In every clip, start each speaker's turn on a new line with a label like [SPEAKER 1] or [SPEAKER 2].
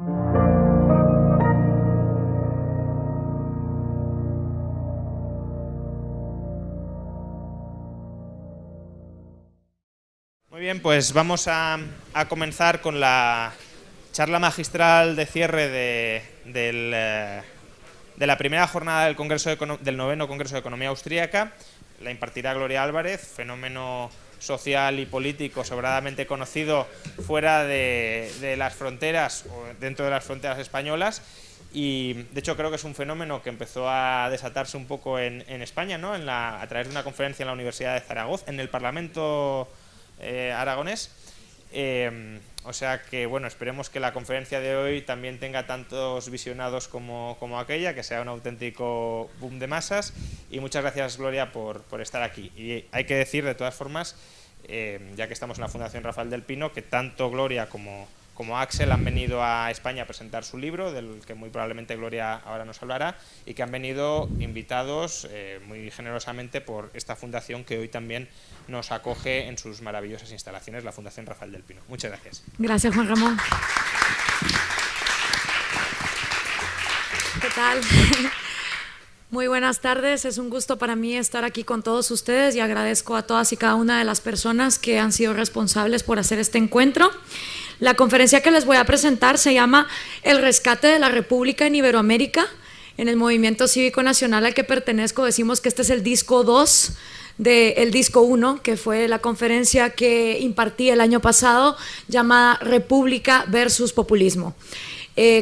[SPEAKER 1] Muy bien, pues vamos a comenzar con la charla magistral de cierre de la primera jornada del del 9º Congreso de Economía Austríaca. La impartirá Gloria Álvarez, fenómeno social y político sobradamente conocido fuera de las fronteras o dentro de las fronteras españolas. Y de hecho creo que es un fenómeno que empezó a desatarse un poco en España, ¿no? A través de una conferencia en la Universidad de Zaragoza, en el Parlamento aragonés. O sea que, bueno, esperemos que la conferencia de hoy también tenga tantos visionados como aquella, que sea un auténtico boom de masas. Y muchas gracias, Gloria, por estar aquí. Y hay que decir, de todas formas, ya que estamos en la Fundación Rafael del Pino, que tanto Gloria como Axel han venido a España a presentar su libro, del que muy probablemente Gloria ahora nos hablará, y que han venido invitados muy generosamente por esta fundación que hoy también nos acoge en sus maravillosas instalaciones, la Fundación Rafael del Pino. Muchas gracias.
[SPEAKER 2] Gracias, Juan Ramón. ¿Qué tal? Muy buenas tardes, es un gusto para mí estar aquí con todos ustedes y agradezco a todas y cada una de las personas que han sido responsables por hacer este encuentro. La conferencia que les voy a presentar se llama El rescate de la República en Iberoamérica. En el Movimiento Cívico Nacional al que pertenezco decimos que este es el disco 2 del disco 1, que fue la conferencia que impartí el año pasado, llamada República versus Populismo.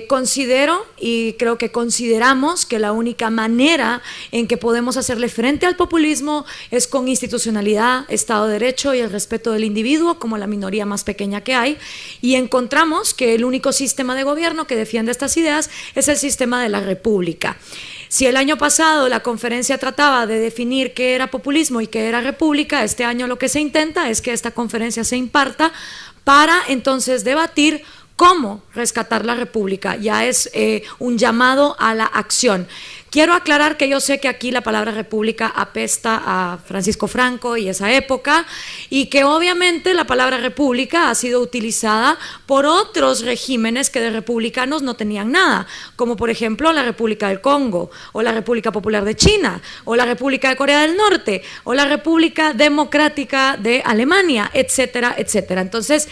[SPEAKER 2] Considero y creo que consideramos que la única manera en que podemos hacerle frente al populismo es con institucionalidad, Estado de Derecho y el respeto del individuo como la minoría más pequeña que hay, y encontramos que el único sistema de gobierno que defiende estas ideas es el sistema de la República. Si el año pasado la conferencia trataba de definir qué era populismo y qué era república, este año lo que se intenta es que esta conferencia se imparta para entonces debatir cómo rescatar la República. Ya es un llamado a la acción. Quiero aclarar que yo sé que aquí la palabra república apesta a Francisco Franco y esa época, y que obviamente la palabra república ha sido utilizada por otros regímenes que de republicanos no tenían nada, como por ejemplo la República del Congo, o la República Popular de China, o la República de Corea del Norte, o la República Democrática de Alemania, etcétera, etcétera. Entonces,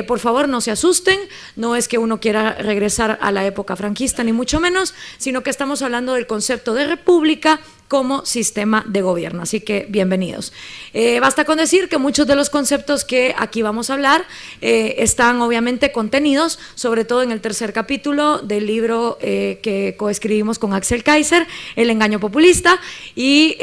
[SPEAKER 2] por favor, no se asusten, no es que uno quiera regresar a la época franquista, ni mucho menos, sino que estamos hablando del concepto de república como sistema de gobierno, así que bienvenidos. Basta con decir que muchos de los conceptos que aquí vamos a hablar están obviamente contenidos, sobre todo en el tercer capítulo del libro que coescribimos con Axel Kaiser, El engaño populista, y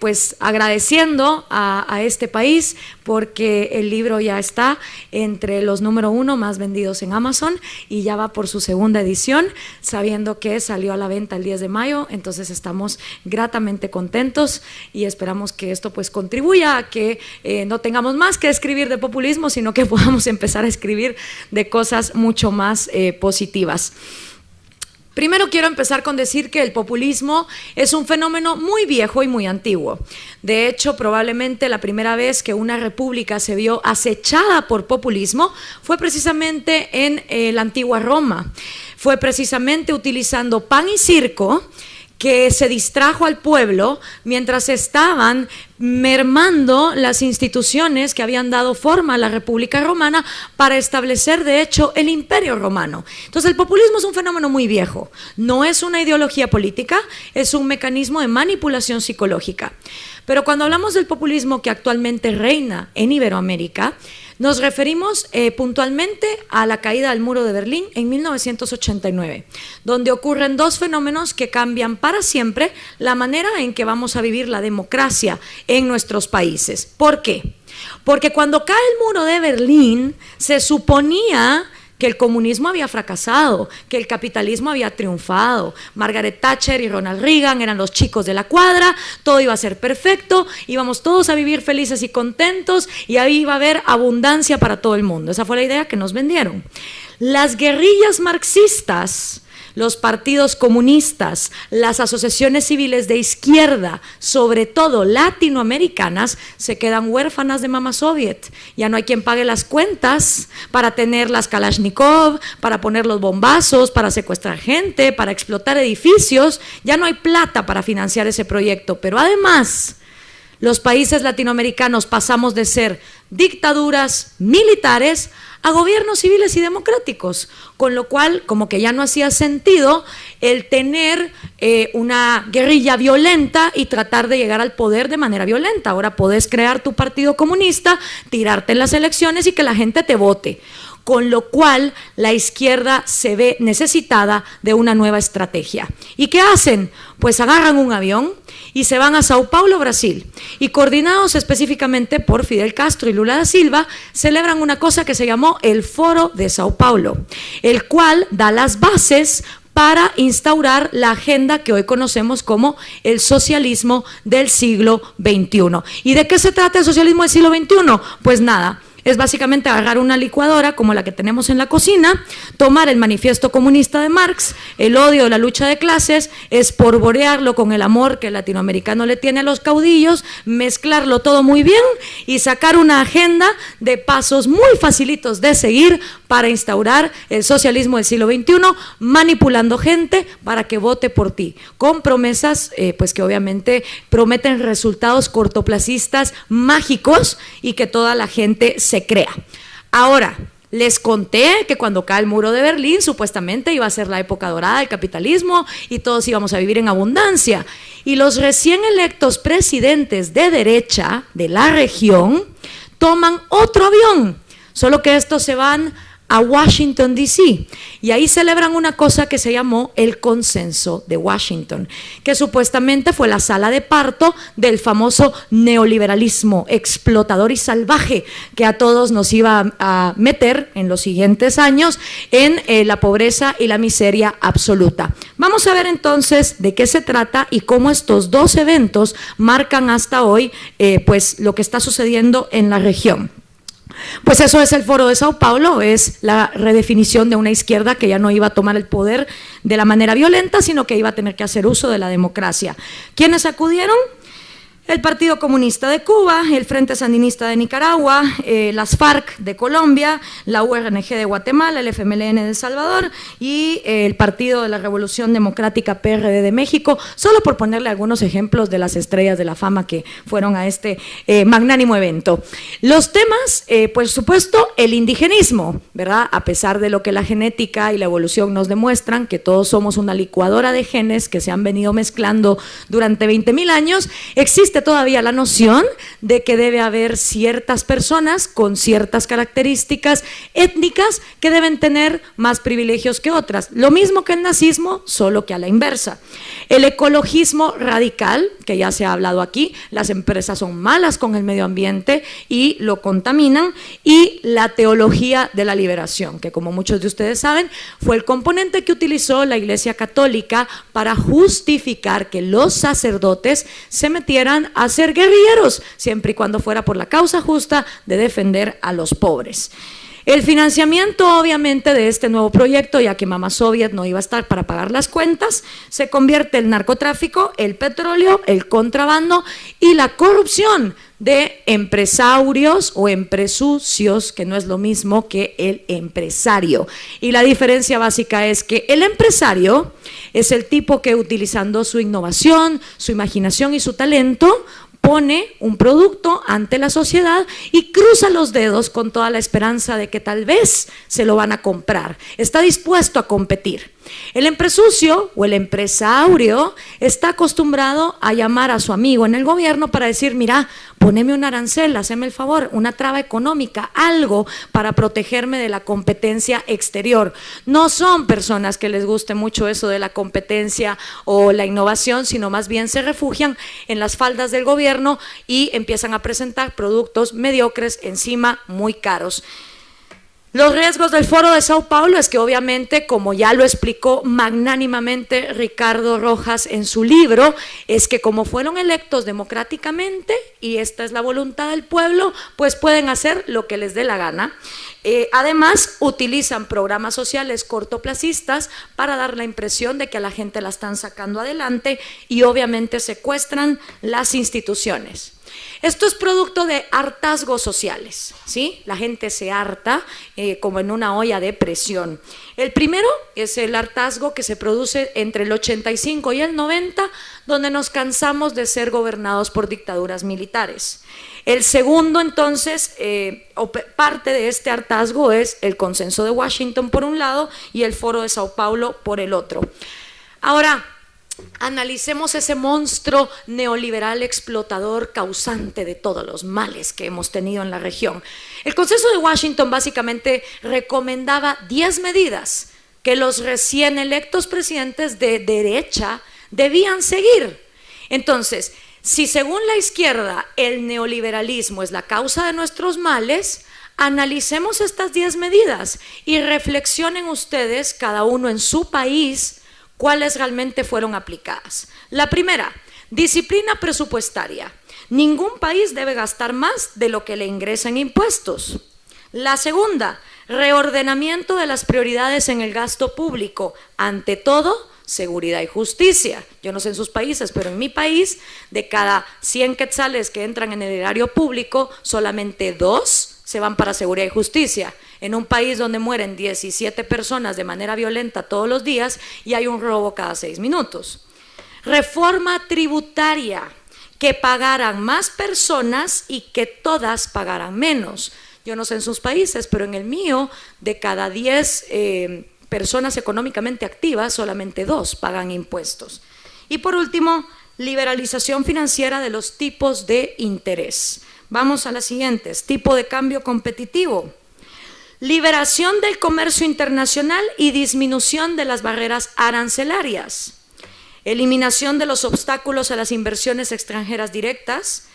[SPEAKER 2] pues agradeciendo a este país porque el libro ya está entre los número 1 más vendidos en Amazon y ya va por su segunda edición, sabiendo que salió a la venta el 10 de mayo, entonces estamos gratamente contentos y esperamos que esto pues contribuya a que no tengamos más que escribir de populismo, sino que podamos empezar a escribir de cosas mucho más positivas. Primero quiero empezar con decir que el populismo es un fenómeno muy viejo y muy antiguo. De hecho, probablemente la primera vez que una república se vio acechada por populismo fue precisamente en la antigua Roma. Fue precisamente utilizando pan y circo que se distrajo al pueblo mientras estaban mermando las instituciones que habían dado forma a la República Romana para establecer, de hecho, el Imperio Romano. Entonces, el populismo es un fenómeno muy viejo, no es una ideología política, es un mecanismo de manipulación psicológica. Pero cuando hablamos del populismo que actualmente reina en Iberoamérica, nos referimos puntualmente a la caída del muro de Berlín en 1989, donde ocurren dos fenómenos que cambian para siempre la manera en que vamos a vivir la democracia en nuestros países. ¿Por qué? Porque cuando cae el muro de Berlín se suponía que el comunismo había fracasado, que el capitalismo había triunfado. Margaret Thatcher y Ronald Reagan eran los chicos de la cuadra, todo iba a ser perfecto, íbamos todos a vivir felices y contentos y ahí iba a haber abundancia para todo el mundo. Esa fue la idea que nos vendieron. Las guerrillas marxistas los partidos comunistas, las asociaciones civiles de izquierda, sobre todo latinoamericanas, se quedan huérfanas de Mama Soviet. Ya no hay quien pague las cuentas para tener las Kalashnikov, para poner los bombazos, para secuestrar gente, para explotar edificios. Ya no hay plata para financiar ese proyecto, pero además los países latinoamericanos pasamos de ser dictaduras militares a gobiernos civiles y democráticos, con lo cual como que ya no hacía sentido el tener una guerrilla violenta y tratar de llegar al poder de manera violenta. Ahora podés crear tu partido comunista, tirarte en las elecciones y que la gente te vote. Con lo cual la izquierda se ve necesitada de una nueva estrategia. ¿Y qué hacen? Pues agarran un avión y se van a Sao Paulo, Brasil, y coordinados específicamente por Fidel Castro y Lula da Silva, celebran una cosa que se llamó el Foro de Sao Paulo, el cual da las bases para instaurar la agenda que hoy conocemos como el socialismo del siglo XXI. ¿Y de qué se trata el socialismo del siglo XXI? Pues nada, es básicamente agarrar una licuadora como la que tenemos en la cocina, tomar el manifiesto comunista de Marx, el odio de la lucha de clases, espolvorearlo con el amor que el latinoamericano le tiene a los caudillos, mezclarlo todo muy bien y sacar una agenda de pasos muy facilitos de seguir para instaurar el socialismo del siglo XXI, manipulando gente para que vote por ti, con promesas pues que obviamente prometen resultados cortoplacistas mágicos y que toda la gente se crea. Ahora, les conté que cuando cae el muro de Berlín supuestamente iba a ser la época dorada del capitalismo y todos íbamos a vivir en abundancia. Y los recién electos presidentes de derecha de la región toman otro avión, solo que estos se van a Washington, D.C. y ahí celebran una cosa que se llamó el Consenso de Washington, que supuestamente fue la sala de parto del famoso neoliberalismo explotador y salvaje que a todos nos iba a meter en los siguientes años en la pobreza y la miseria absoluta. Vamos a ver entonces de qué se trata y cómo estos dos eventos marcan hasta hoy pues lo que está sucediendo en la región. Pues eso es el Foro de Sao Paulo, es la redefinición de una izquierda que ya no iba a tomar el poder de la manera violenta, sino que iba a tener que hacer uso de la democracia. ¿Quiénes acudieron? El Partido Comunista de Cuba, el Frente Sandinista de Nicaragua, las FARC de Colombia, la URNG de Guatemala, el FMLN de El Salvador y el Partido de la Revolución Democrática PRD de México, solo por ponerle algunos ejemplos de las estrellas de la fama que fueron a este magnánimo evento. Los temas, por supuesto, el indigenismo, ¿verdad? A pesar de lo que la genética y la evolución nos demuestran, que todos somos una licuadora de genes que se han venido mezclando durante 20.000 años, existe todavía la noción de que debe haber ciertas personas con ciertas características étnicas que deben tener más privilegios que otras. Lo mismo que el nazismo, solo que a la inversa. El ecologismo radical, que ya se ha hablado aquí, las empresas son malas con el medio ambiente y lo contaminan, y la teología de la liberación, que como muchos de ustedes saben, fue el componente que utilizó la Iglesia Católica para justificar que los sacerdotes se metieran a ser guerrilleros, siempre y cuando fuera por la causa justa de defender a los pobres. El financiamiento, obviamente, de este nuevo proyecto, ya que Mama Soviet no iba a estar para pagar las cuentas, se convierte el narcotráfico, el petróleo, el contrabando y la corrupción de empresarios o empresucios, que no es lo mismo que el empresario. Y la diferencia básica es que el empresario es el tipo que, utilizando su innovación, su imaginación y su talento, pone un producto ante la sociedad y cruza los dedos con toda la esperanza de que tal vez se lo van a comprar. Está dispuesto a competir. El empresucio o el empresario está acostumbrado a llamar a su amigo en el gobierno para decir: mira, poneme un arancel, haceme el favor, una traba económica, algo para protegerme de la competencia exterior. No son personas que les guste mucho eso de la competencia o la innovación, sino más bien se refugian en las faldas del gobierno y empiezan a presentar productos mediocres, encima muy caros. Los riesgos del Foro de Sao Paulo es que obviamente, como ya lo explicó magnánimamente Ricardo Rojas en su libro, es que como fueron electos democráticamente y esta es la voluntad del pueblo, pues pueden hacer lo que les dé la gana. Además, utilizan programas sociales cortoplacistas para dar la impresión de que a la gente la están sacando adelante y obviamente secuestran las instituciones. Esto es producto de hartazgos sociales, ¿sí? La gente se harta como en una olla de presión. El primero es el hartazgo que se produce entre el 85 y el 90, donde nos cansamos de ser gobernados por dictaduras militares. El segundo, entonces, parte de este hartazgo es el consenso de Washington por un lado y el Foro de Sao Paulo por el otro. Ahora, analicemos ese monstruo neoliberal explotador causante de todos los males que hemos tenido en la región. El Consenso de Washington básicamente recomendaba 10 medidas que los recién electos presidentes de derecha debían seguir. Entonces, si según la izquierda el neoliberalismo es la causa de nuestros males, analicemos estas 10 medidas y reflexionen ustedes, cada uno en su país, cuáles realmente fueron aplicadas. La primera, disciplina presupuestaria. Ningún país debe gastar más de lo que le ingresa en impuestos. La segunda, reordenamiento de las prioridades en el gasto público. Ante todo, seguridad y justicia. Yo no sé en sus países, pero en mi país, de cada 100 quetzales que entran en el erario público, solamente 2 se van para seguridad y justicia. En un país donde mueren 17 personas de manera violenta todos los días y hay un robo cada 6 minutos. Reforma tributaria, que pagaran más personas y que todas pagaran menos. Yo no sé en sus países, pero en el mío, de cada 10 personas económicamente activas, solamente 2 pagan impuestos. Y por último, liberalización financiera de los tipos de interés. Vamos a las siguientes. Tipo de cambio competitivo. Liberación del comercio internacional y disminución de las barreras arancelarias. Eliminación de los obstáculos a las inversiones extranjeras directas.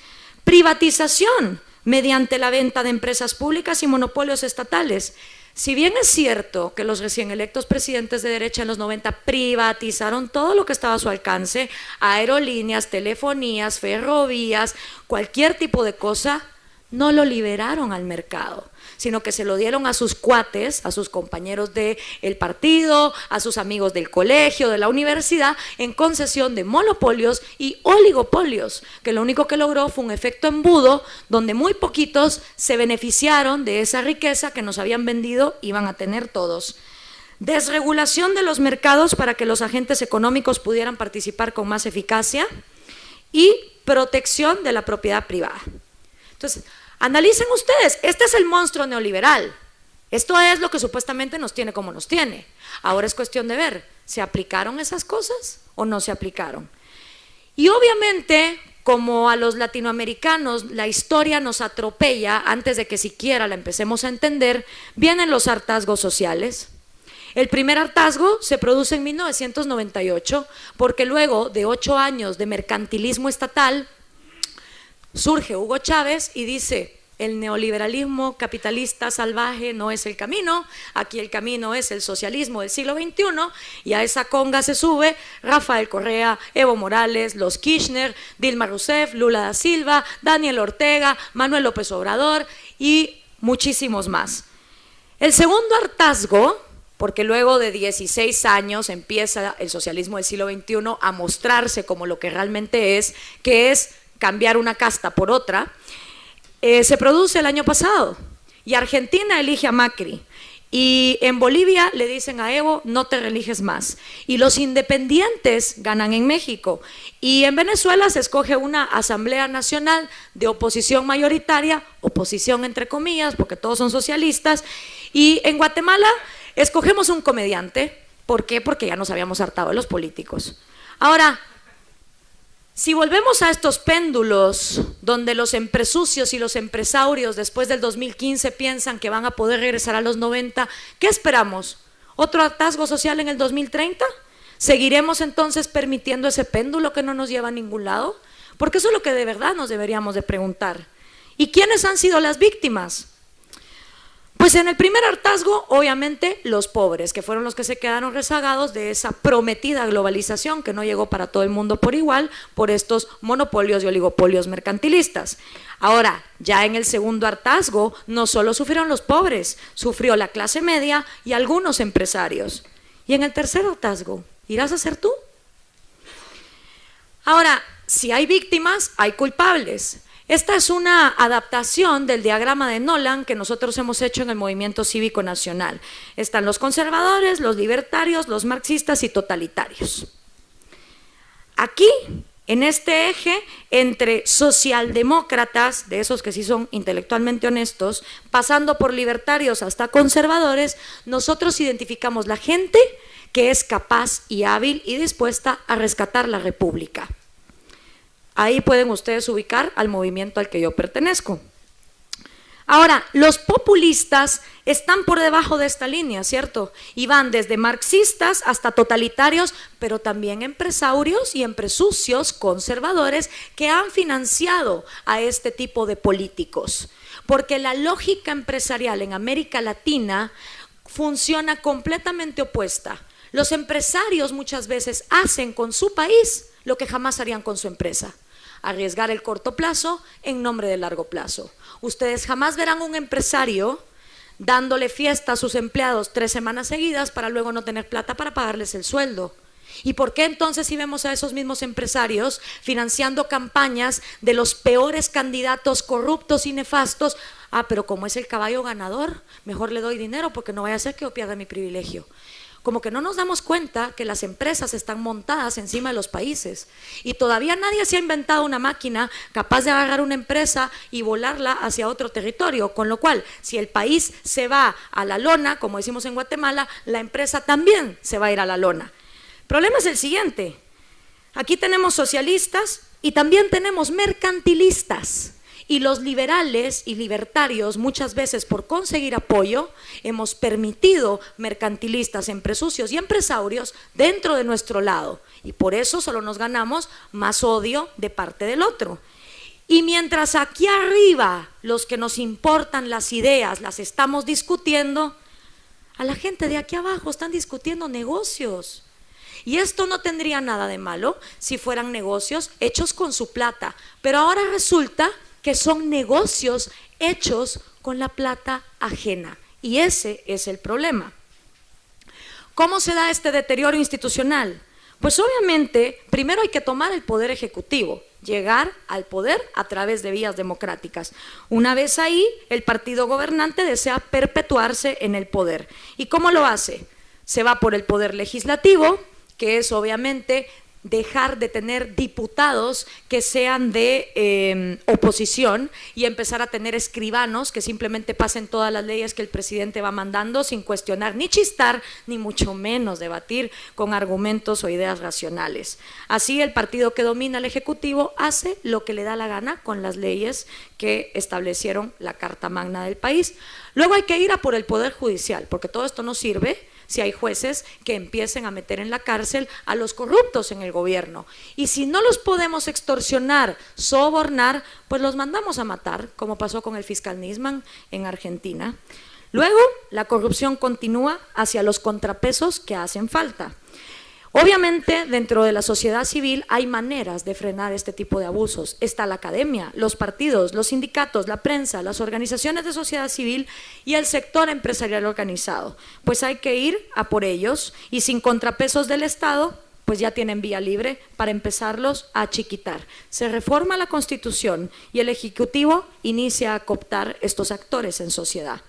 [SPEAKER 2] Privatización mediante la venta de empresas públicas y monopolios estatales. Si bien es cierto que los recién electos presidentes de derecha en los 90 privatizaron todo lo que estaba a su alcance, aerolíneas, telefonías, ferrovías, cualquier tipo de cosa, no lo liberaron al mercado, sino que se lo dieron a sus cuates, a sus compañeros del partido, a sus amigos del colegio, de la universidad, en concesión de monopolios y oligopolios, que lo único que logró fue un efecto embudo, donde muy poquitos se beneficiaron de esa riqueza que nos habían vendido, iban a tener todos. Desregulación de los mercados para que los agentes económicos pudieran participar con más eficacia y protección de la propiedad privada. Entonces, analicen ustedes, este es el monstruo neoliberal. Esto es lo que supuestamente nos tiene como nos tiene. Ahora es cuestión de ver, ¿se aplicaron esas cosas o no se aplicaron? Y obviamente, como a los latinoamericanos la historia nos atropella antes de que siquiera la empecemos a entender, vienen los hartazgos sociales. El primer hartazgo se produce en 1998, porque luego de 8 años de mercantilismo estatal, surge Hugo Chávez y dice: el neoliberalismo capitalista salvaje no es el camino, aquí el camino es el socialismo del siglo XXI, y a esa conga se sube Rafael Correa, Evo Morales, los Kirchner, Dilma Rousseff, Lula da Silva, Daniel Ortega, Manuel López Obrador y muchísimos más. El segundo hartazgo, porque luego de 16 años empieza el socialismo del siglo XXI a mostrarse como lo que realmente es, que es cambiar una casta por otra, se produce el año pasado y Argentina elige a Macri y en Bolivia le dicen a Evo: no te reeliges más, y los independientes ganan en México, y en Venezuela se escoge una asamblea nacional de oposición mayoritaria, oposición entre comillas porque todos son socialistas, y en Guatemala escogemos un comediante. ¿Por qué? Porque ya nos habíamos hartado de los políticos. Ahora, si volvemos a estos péndulos donde los empresucios y los empresarios después del 2015 piensan que van a poder regresar a los 90, ¿qué esperamos? ¿Otro hartazgo social en el 2030? ¿Seguiremos entonces permitiendo ese péndulo que no nos lleva a ningún lado? Porque eso es lo que de verdad nos deberíamos de preguntar. ¿Y quiénes han sido las víctimas? Pues en el primer hartazgo, obviamente, los pobres, que fueron los que se quedaron rezagados de esa prometida globalización que no llegó para todo el mundo por igual, por estos monopolios y oligopolios mercantilistas. Ahora, ya en el segundo hartazgo, no solo sufrieron los pobres, sufrió la clase media y algunos empresarios. Y en el tercer hartazgo, ¿irás a ser tú? Ahora, si hay víctimas, hay culpables. Esta es una adaptación del diagrama de Nolan que nosotros hemos hecho en el Movimiento Cívico Nacional. Están los conservadores, los libertarios, los marxistas y totalitarios. Aquí, en este eje, entre socialdemócratas, de esos que sí son intelectualmente honestos, pasando por libertarios hasta conservadores, nosotros identificamos la gente que es capaz y hábil y dispuesta a rescatar la República. Ahí pueden ustedes ubicar al movimiento al que yo pertenezco. Ahora, los populistas están por debajo de esta línea, ¿cierto? Y van desde marxistas hasta totalitarios, pero también empresarios y empresucios conservadores que han financiado a este tipo de políticos. Porque la lógica empresarial en América Latina funciona completamente opuesta. Los empresarios muchas veces hacen con su país lo que jamás harían con su empresa: arriesgar el corto plazo en nombre del largo plazo. Ustedes jamás verán un empresario dándole fiesta a sus empleados 3 semanas seguidas para luego no tener plata para pagarles el sueldo. ¿Y por qué entonces si vemos a esos mismos empresarios financiando campañas de los peores candidatos corruptos y nefastos? Ah, pero como es el caballo ganador, mejor le doy dinero porque no vaya a ser que yo pierda mi privilegio. Como que no nos damos cuenta que las empresas están montadas encima de los países y todavía nadie se ha inventado una máquina capaz de agarrar una empresa y volarla hacia otro territorio, con lo cual si el país se va a la lona, como decimos en Guatemala, la empresa también se va a ir a la lona. El problema es el siguiente: aquí tenemos socialistas y también tenemos mercantilistas. Y los liberales y libertarios, muchas veces por conseguir apoyo, hemos permitido mercantilistas, empresucios y empresarios dentro de nuestro lado. Y por eso solo nos ganamos más odio de parte del otro. Y mientras aquí arriba los que nos importan las ideas las estamos discutiendo, a la gente de aquí abajo están discutiendo negocios. Y esto no tendría nada de malo si fueran negocios hechos con su plata. Pero ahora resulta que son negocios hechos con la plata ajena. Y ese es el problema. ¿Cómo se da este deterioro institucional? Pues obviamente, primero hay que tomar el poder ejecutivo, llegar al poder a través de vías democráticas. Una vez ahí, el partido gobernante desea perpetuarse en el poder. ¿Y cómo lo hace? Se va por el poder legislativo, que es obviamente dejar de tener diputados que sean de oposición y empezar a tener escribanos que simplemente pasen todas las leyes que el presidente va mandando sin cuestionar ni chistar, ni mucho menos debatir con argumentos o ideas racionales. Así el partido que domina el Ejecutivo hace lo que le da la gana con las leyes que establecieron la Carta Magna del país. Luego hay que ir a por el Poder Judicial, porque todo esto no sirve si hay jueces que empiecen a meter en la cárcel a los corruptos en el gobierno. Y si no los podemos extorsionar, sobornar, pues los mandamos a matar, como pasó con el fiscal Nisman en Argentina. Luego, la corrupción continúa hacia los contrapesos que hacen falta. Obviamente, dentro de la sociedad civil hay maneras de frenar este tipo de abusos. Está la academia, los partidos, los sindicatos, la prensa, las organizaciones de sociedad civil y el sector empresarial organizado. Pues hay que ir a por ellos y sin contrapesos del Estado, pues ya tienen vía libre para empezarlos a chiquitar. Se reforma la Constitución y el Ejecutivo inicia a cooptar estos actores en sociedad.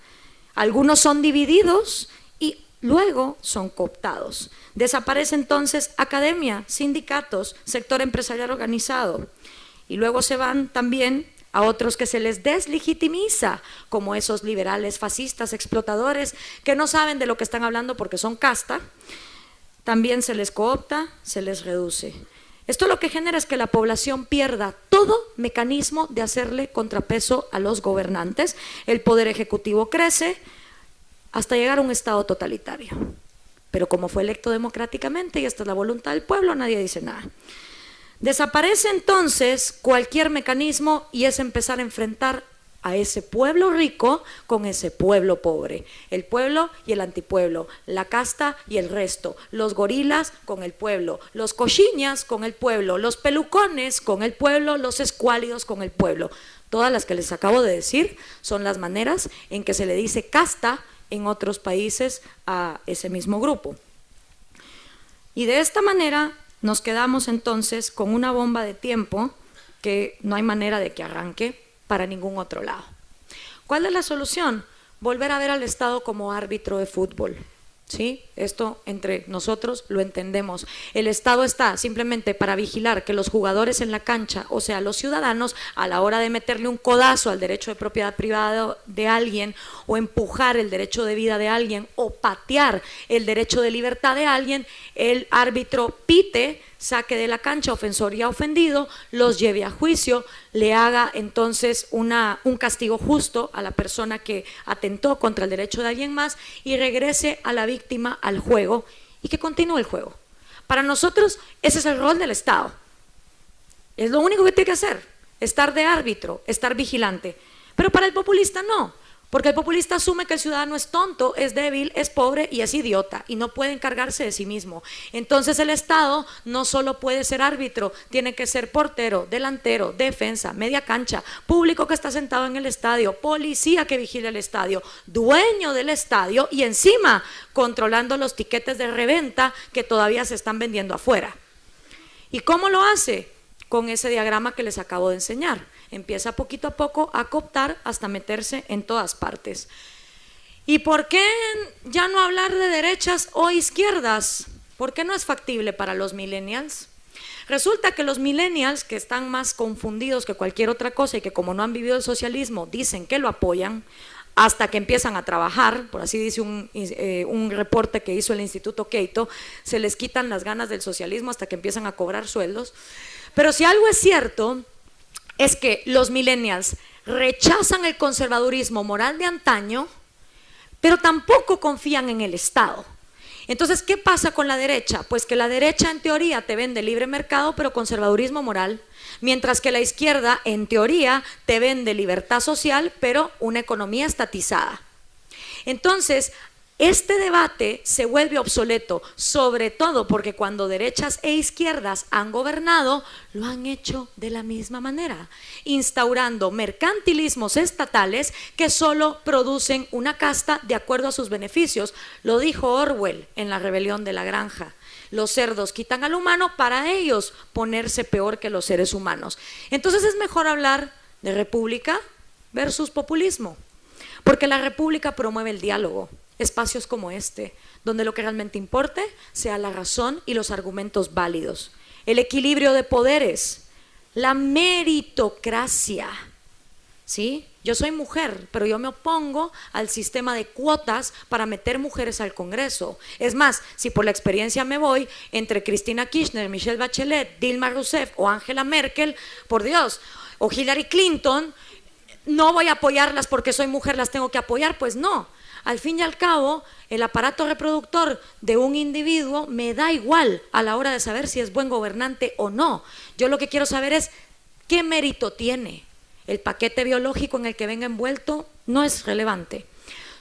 [SPEAKER 2] Algunos son divididos y luego son cooptados. Desaparece entonces academia, sindicatos, sector empresarial organizado. Y luego se van también a otros que se les deslegitimiza, como esos liberales fascistas explotadores que no saben de lo que están hablando porque son casta. También se les coopta, se les reduce. Esto lo que genera es que la población pierda todo mecanismo de hacerle contrapeso a los gobernantes. El poder ejecutivo crece hasta llegar a un estado totalitario. Pero como fue electo democráticamente y esta es la voluntad del pueblo, nadie dice nada. Desaparece entonces cualquier mecanismo y es empezar a enfrentar a ese pueblo rico con ese pueblo pobre, el pueblo y el antipueblo, la casta y el resto, los gorilas con el pueblo, los cochiñas con el pueblo, los pelucones con el pueblo, los escuálidos con el pueblo. Todas las que les acabo de decir son las maneras en que se le dice casta en otros países a ese mismo grupo. Y de esta manera nos quedamos entonces con una bomba de tiempo que no hay manera de que arranque para ningún otro lado. ¿Cuál es la solución? Volver a ver al Estado como árbitro de fútbol. ¿Sí? Esto entre nosotros lo entendemos. El Estado está simplemente para vigilar que los jugadores en la cancha, o sea, los ciudadanos, a la hora de meterle un codazo al derecho de propiedad privada de alguien, o empujar el derecho de vida de alguien, o patear el derecho de libertad de alguien, el árbitro pite, saque de la cancha ofensor y ofendido, los lleve a juicio, le haga entonces un castigo justo a la persona que atentó contra el derecho de alguien más y regrese a la víctima al juego y que continúe el juego. Para nosotros ese es el rol del Estado. Es lo único que tiene que hacer, estar de árbitro, estar vigilante. Pero para el populista no. Porque el populista asume que el ciudadano es tonto, es débil, es pobre y es idiota y no puede encargarse de sí mismo. Entonces el Estado no solo puede ser árbitro, tiene que ser portero, delantero, defensa, media cancha, público que está sentado en el estadio, policía que vigila el estadio, dueño del estadio y encima controlando los tiquetes de reventa que todavía se están vendiendo afuera. ¿Y cómo lo hace? Con ese diagrama que les acabo de enseñar. Empieza poquito a poco a cooptar hasta meterse en todas partes. ¿Y por qué ya no hablar de derechas o izquierdas? ¿Por qué no es factible para los millennials? Resulta que los millennials, que están más confundidos que cualquier otra cosa y que como no han vivido el socialismo dicen que lo apoyan, hasta que empiezan a trabajar, por así dice un reporte que hizo el Instituto Cato, se les quitan las ganas del socialismo hasta que empiezan a cobrar sueldos. Pero si algo es cierto, es que los millennials rechazan el conservadurismo moral de antaño, pero tampoco confían en el Estado. Entonces, ¿qué pasa con la derecha? Pues que la derecha en teoría te vende libre mercado, pero conservadurismo moral, mientras que la izquierda en teoría te vende libertad social, pero una economía estatizada. Entonces, este debate se vuelve obsoleto, sobre todo porque cuando derechas e izquierdas han gobernado, lo han hecho de la misma manera, instaurando mercantilismos estatales que solo producen una casta de acuerdo a sus beneficios. Lo dijo Orwell en La rebelión de la granja. Los cerdos quitan al humano para ellos ponerse peor que los seres humanos. Entonces es mejor hablar de república versus populismo, porque la república promueve el diálogo. Espacios como este, donde lo que realmente importe sea la razón y los argumentos válidos, el equilibrio de poderes, la meritocracia. ¿Sí? Yo soy mujer, pero yo me opongo al sistema de cuotas para meter mujeres al Congreso. Es más, si por la experiencia me voy entre Cristina Kirchner, Michelle Bachelet, Dilma Rousseff o Angela Merkel, por Dios, o Hillary Clinton, no voy a apoyarlas porque soy mujer, las tengo que apoyar, pues no. Al fin y al cabo, el aparato reproductor de un individuo me da igual a la hora de saber si es buen gobernante o no. Yo lo que quiero saber es qué mérito tiene. El paquete biológico en el que venga envuelto no es relevante.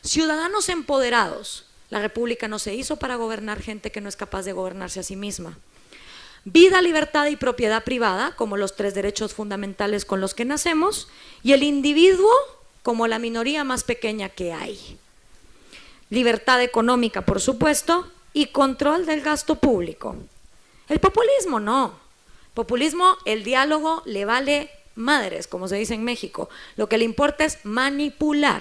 [SPEAKER 2] Ciudadanos empoderados. La república no se hizo para gobernar gente que no es capaz de gobernarse a sí misma. Vida, libertad y propiedad privada, como los 3 derechos fundamentales con los que nacemos, y el individuo como la minoría más pequeña que hay. Libertad económica, por supuesto, y control del gasto público. El populismo no. Populismo, el diálogo le vale madres, como se dice en México. Lo que le importa es manipular.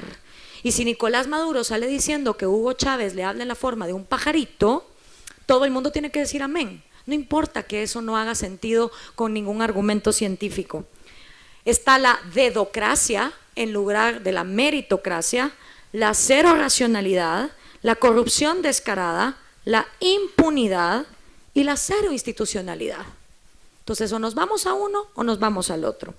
[SPEAKER 2] Y si Nicolás Maduro sale diciendo que Hugo Chávez le habla en la forma de un pajarito, todo el mundo tiene que decir amén. No importa que eso no haga sentido con ningún argumento científico. Está la dedocracia en lugar de la meritocracia, la cero racionalidad, la corrupción descarada, la impunidad y la cero institucionalidad. Entonces, o nos vamos a uno o nos vamos al otro.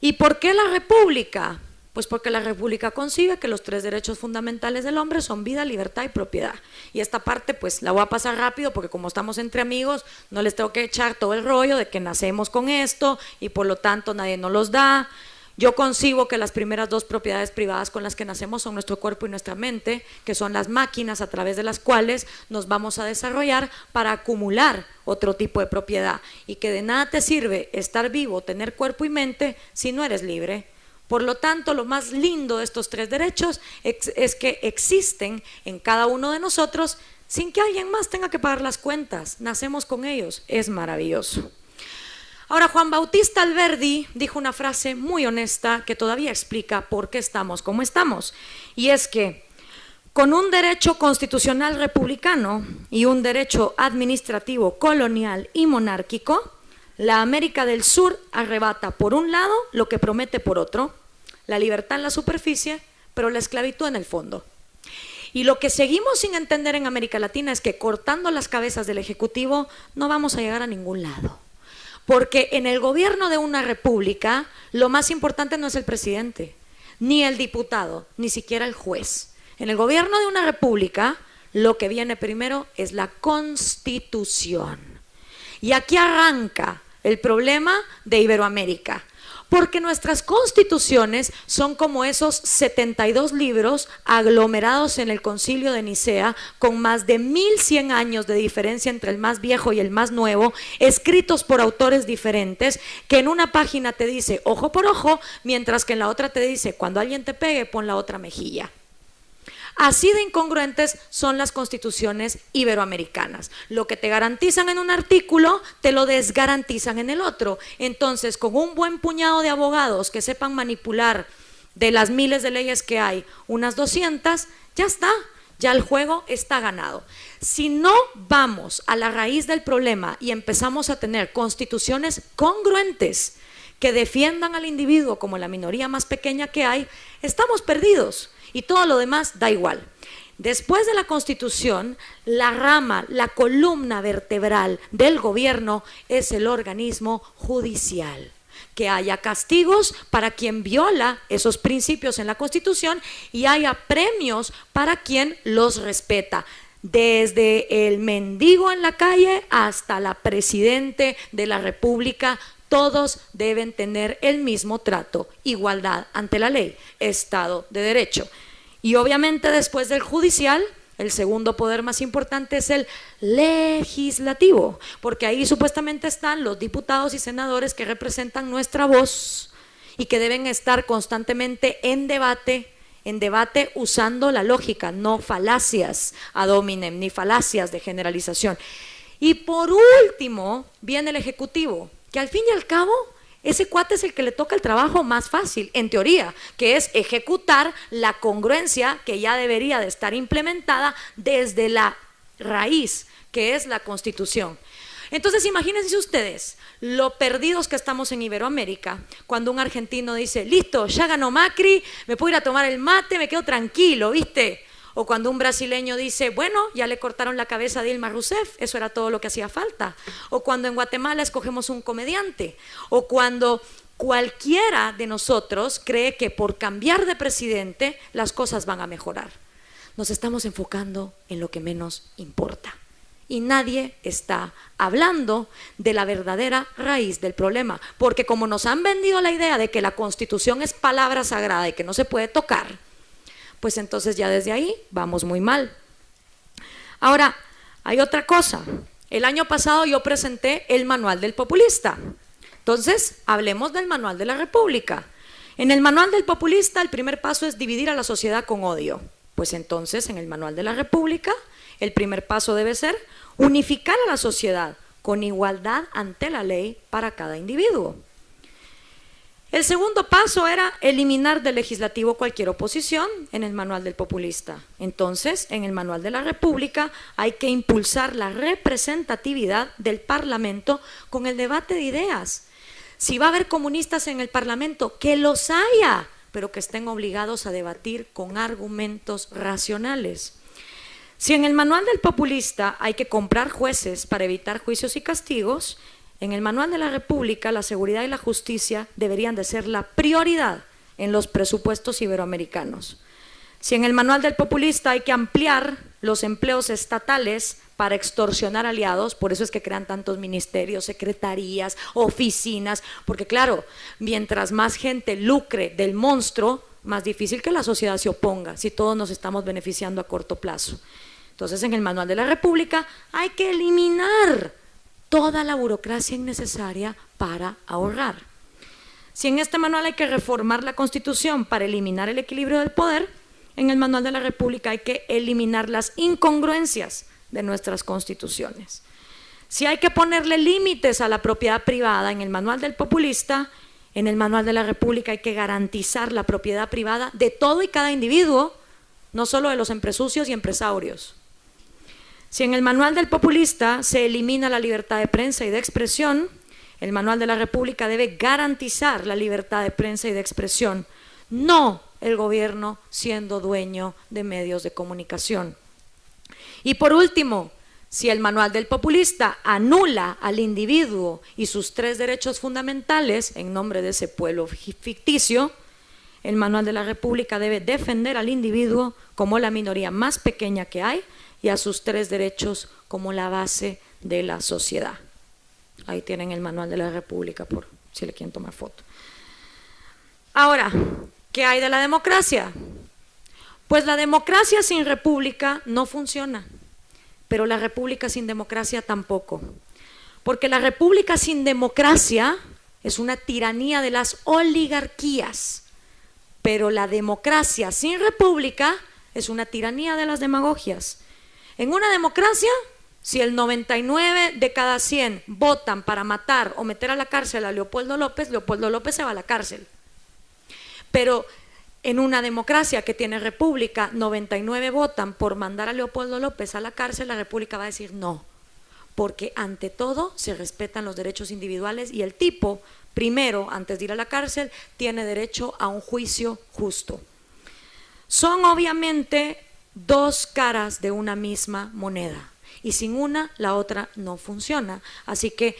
[SPEAKER 2] ¿Y por qué la república? Pues porque la república concibe que los 3 derechos fundamentales del hombre son vida, libertad y propiedad. Y esta parte pues la voy a pasar rápido porque como estamos entre amigos, no les tengo que echar todo el rollo de que nacemos con esto y por lo tanto nadie nos los da. Yo concibo que las primeras dos propiedades privadas con las que nacemos son nuestro cuerpo y nuestra mente, que son las máquinas a través de las cuales nos vamos a desarrollar para acumular otro tipo de propiedad, y que de nada te sirve estar vivo, tener cuerpo y mente, si no eres libre. Por lo tanto, lo más lindo de estos tres derechos es que existen en cada uno de nosotros sin que alguien más tenga que pagar las cuentas. Nacemos con ellos, es maravilloso. Ahora, Juan Bautista Alberdi dijo una frase muy honesta que todavía explica por qué estamos como estamos, y es que con un derecho constitucional republicano y un derecho administrativo colonial y monárquico, la América del Sur arrebata por un lado lo que promete por otro, la libertad en la superficie, pero la esclavitud en el fondo. Y lo que seguimos sin entender en América Latina es que cortando las cabezas del Ejecutivo no vamos a llegar a ningún lado. Porque en el gobierno de una república lo más importante no es el presidente, ni el diputado, ni siquiera el juez. En el gobierno de una república lo que viene primero es la Constitución. Y aquí arranca el problema de Iberoamérica, porque nuestras constituciones son como esos 72 libros aglomerados en el Concilio de Nicea, con más de 1100 años de diferencia entre el más viejo y el más nuevo, escritos por autores diferentes, que en una página te dice ojo por ojo, mientras que en la otra te dice cuando alguien te pegue, pon la otra mejilla. Así de incongruentes son las constituciones iberoamericanas. Lo que te garantizan en un artículo, te lo desgarantizan en el otro. Entonces, con un buen puñado de abogados que sepan manipular de las miles de leyes que hay, unas 200, ya está, ya el juego está ganado. Si no vamos a la raíz del problema y empezamos a tener constituciones congruentes que defiendan al individuo como la minoría más pequeña que hay, estamos perdidos. Y todo lo demás da igual. Después de la Constitución, la rama, la columna vertebral del gobierno es el organismo judicial. Que haya castigos para quien viola esos principios en la Constitución y haya premios para quien los respeta. Desde el mendigo en la calle hasta la presidente de la República, todos deben tener el mismo trato, igualdad ante la ley, Estado de Derecho. Y obviamente después del judicial, el segundo poder más importante es el legislativo, porque ahí supuestamente están los diputados y senadores que representan nuestra voz y que deben estar constantemente en debate usando la lógica, no falacias ad hominem, ni falacias de generalización. Y por último viene el Ejecutivo, que al fin y al cabo ese cuate es el que le toca el trabajo más fácil, en teoría, que es ejecutar la congruencia que ya debería de estar implementada desde la raíz, que es la Constitución. Entonces imagínense ustedes lo perdidos que estamos en Iberoamérica cuando un argentino dice, listo, ya ganó Macri, me puedo ir a tomar el mate, me quedo tranquilo, ¿viste? O cuando un brasileño dice, bueno, ya le cortaron la cabeza a Dilma Rousseff, eso era todo lo que hacía falta. O cuando en Guatemala escogemos un comediante. O cuando cualquiera de nosotros cree que por cambiar de presidente las cosas van a mejorar. Nos estamos enfocando en lo que menos importa. Y nadie está hablando de la verdadera raíz del problema. Porque como nos han vendido la idea de que la Constitución es palabra sagrada y que no se puede tocar, pues entonces ya desde ahí vamos muy mal. Ahora, hay otra cosa. El año pasado yo presenté el Manual del Populista. Entonces, hablemos del Manual de la República. En el Manual del Populista, el primer paso es dividir a la sociedad con odio. Pues entonces, en el Manual de la República, el primer paso debe ser unificar a la sociedad con igualdad ante la ley para cada individuo. El segundo paso era eliminar del legislativo cualquier oposición en el Manual del Populista. Entonces, en el Manual de la República hay que impulsar la representatividad del Parlamento con el debate de ideas. Si va a haber comunistas en el Parlamento, que los haya, pero que estén obligados a debatir con argumentos racionales. Si en el Manual del Populista hay que comprar jueces para evitar juicios y castigos, en el Manual de la República, la seguridad y la justicia deberían de ser la prioridad en los presupuestos iberoamericanos. Si en el Manual del Populista hay que ampliar los empleos estatales para extorsionar aliados, por eso es que crean tantos ministerios, secretarías, oficinas, porque claro, mientras más gente lucre del monstruo, más difícil que la sociedad se oponga, si todos nos estamos beneficiando a corto plazo. Entonces, en el Manual de la República hay que eliminar toda la burocracia innecesaria para ahorrar. Si en este manual hay que reformar la Constitución para eliminar el equilibrio del poder, en el Manual de la República hay que eliminar las incongruencias de nuestras constituciones. Si hay que ponerle límites a la propiedad privada en el Manual del Populista, en el Manual de la República hay que garantizar la propiedad privada de todo y cada individuo, no solo de los empresarios y empresarios. Si en el Manual del Populista se elimina la libertad de prensa y de expresión, el Manual de la República debe garantizar la libertad de prensa y de expresión, no el gobierno siendo dueño de medios de comunicación. Y por último, si el Manual del Populista anula al individuo y sus 3 derechos fundamentales en nombre de ese pueblo ficticio, el Manual de la República debe defender al individuo como la minoría más pequeña que hay y a sus 3 derechos como la base de la sociedad. Ahí tienen el Manual de la República por si le quieren tomar foto. Ahora, ¿qué hay de la democracia? Pues la democracia sin república no funciona, pero la república sin democracia tampoco. Porque la república sin democracia es una tiranía de las oligarquías, pero la democracia sin república es una tiranía de las demagogias. En una democracia, si el 99 de cada 100 votan para matar o meter a la cárcel a Leopoldo López se va a la cárcel. Pero en una democracia que tiene república, 99 votan por mandar a Leopoldo López a la cárcel, la república va a decir no, porque ante todo se respetan los derechos individuales y el tipo, primero, antes de ir a la cárcel, tiene derecho a un juicio justo. Son obviamente 2 caras de una misma moneda. Y sin una, la otra no funciona. Así que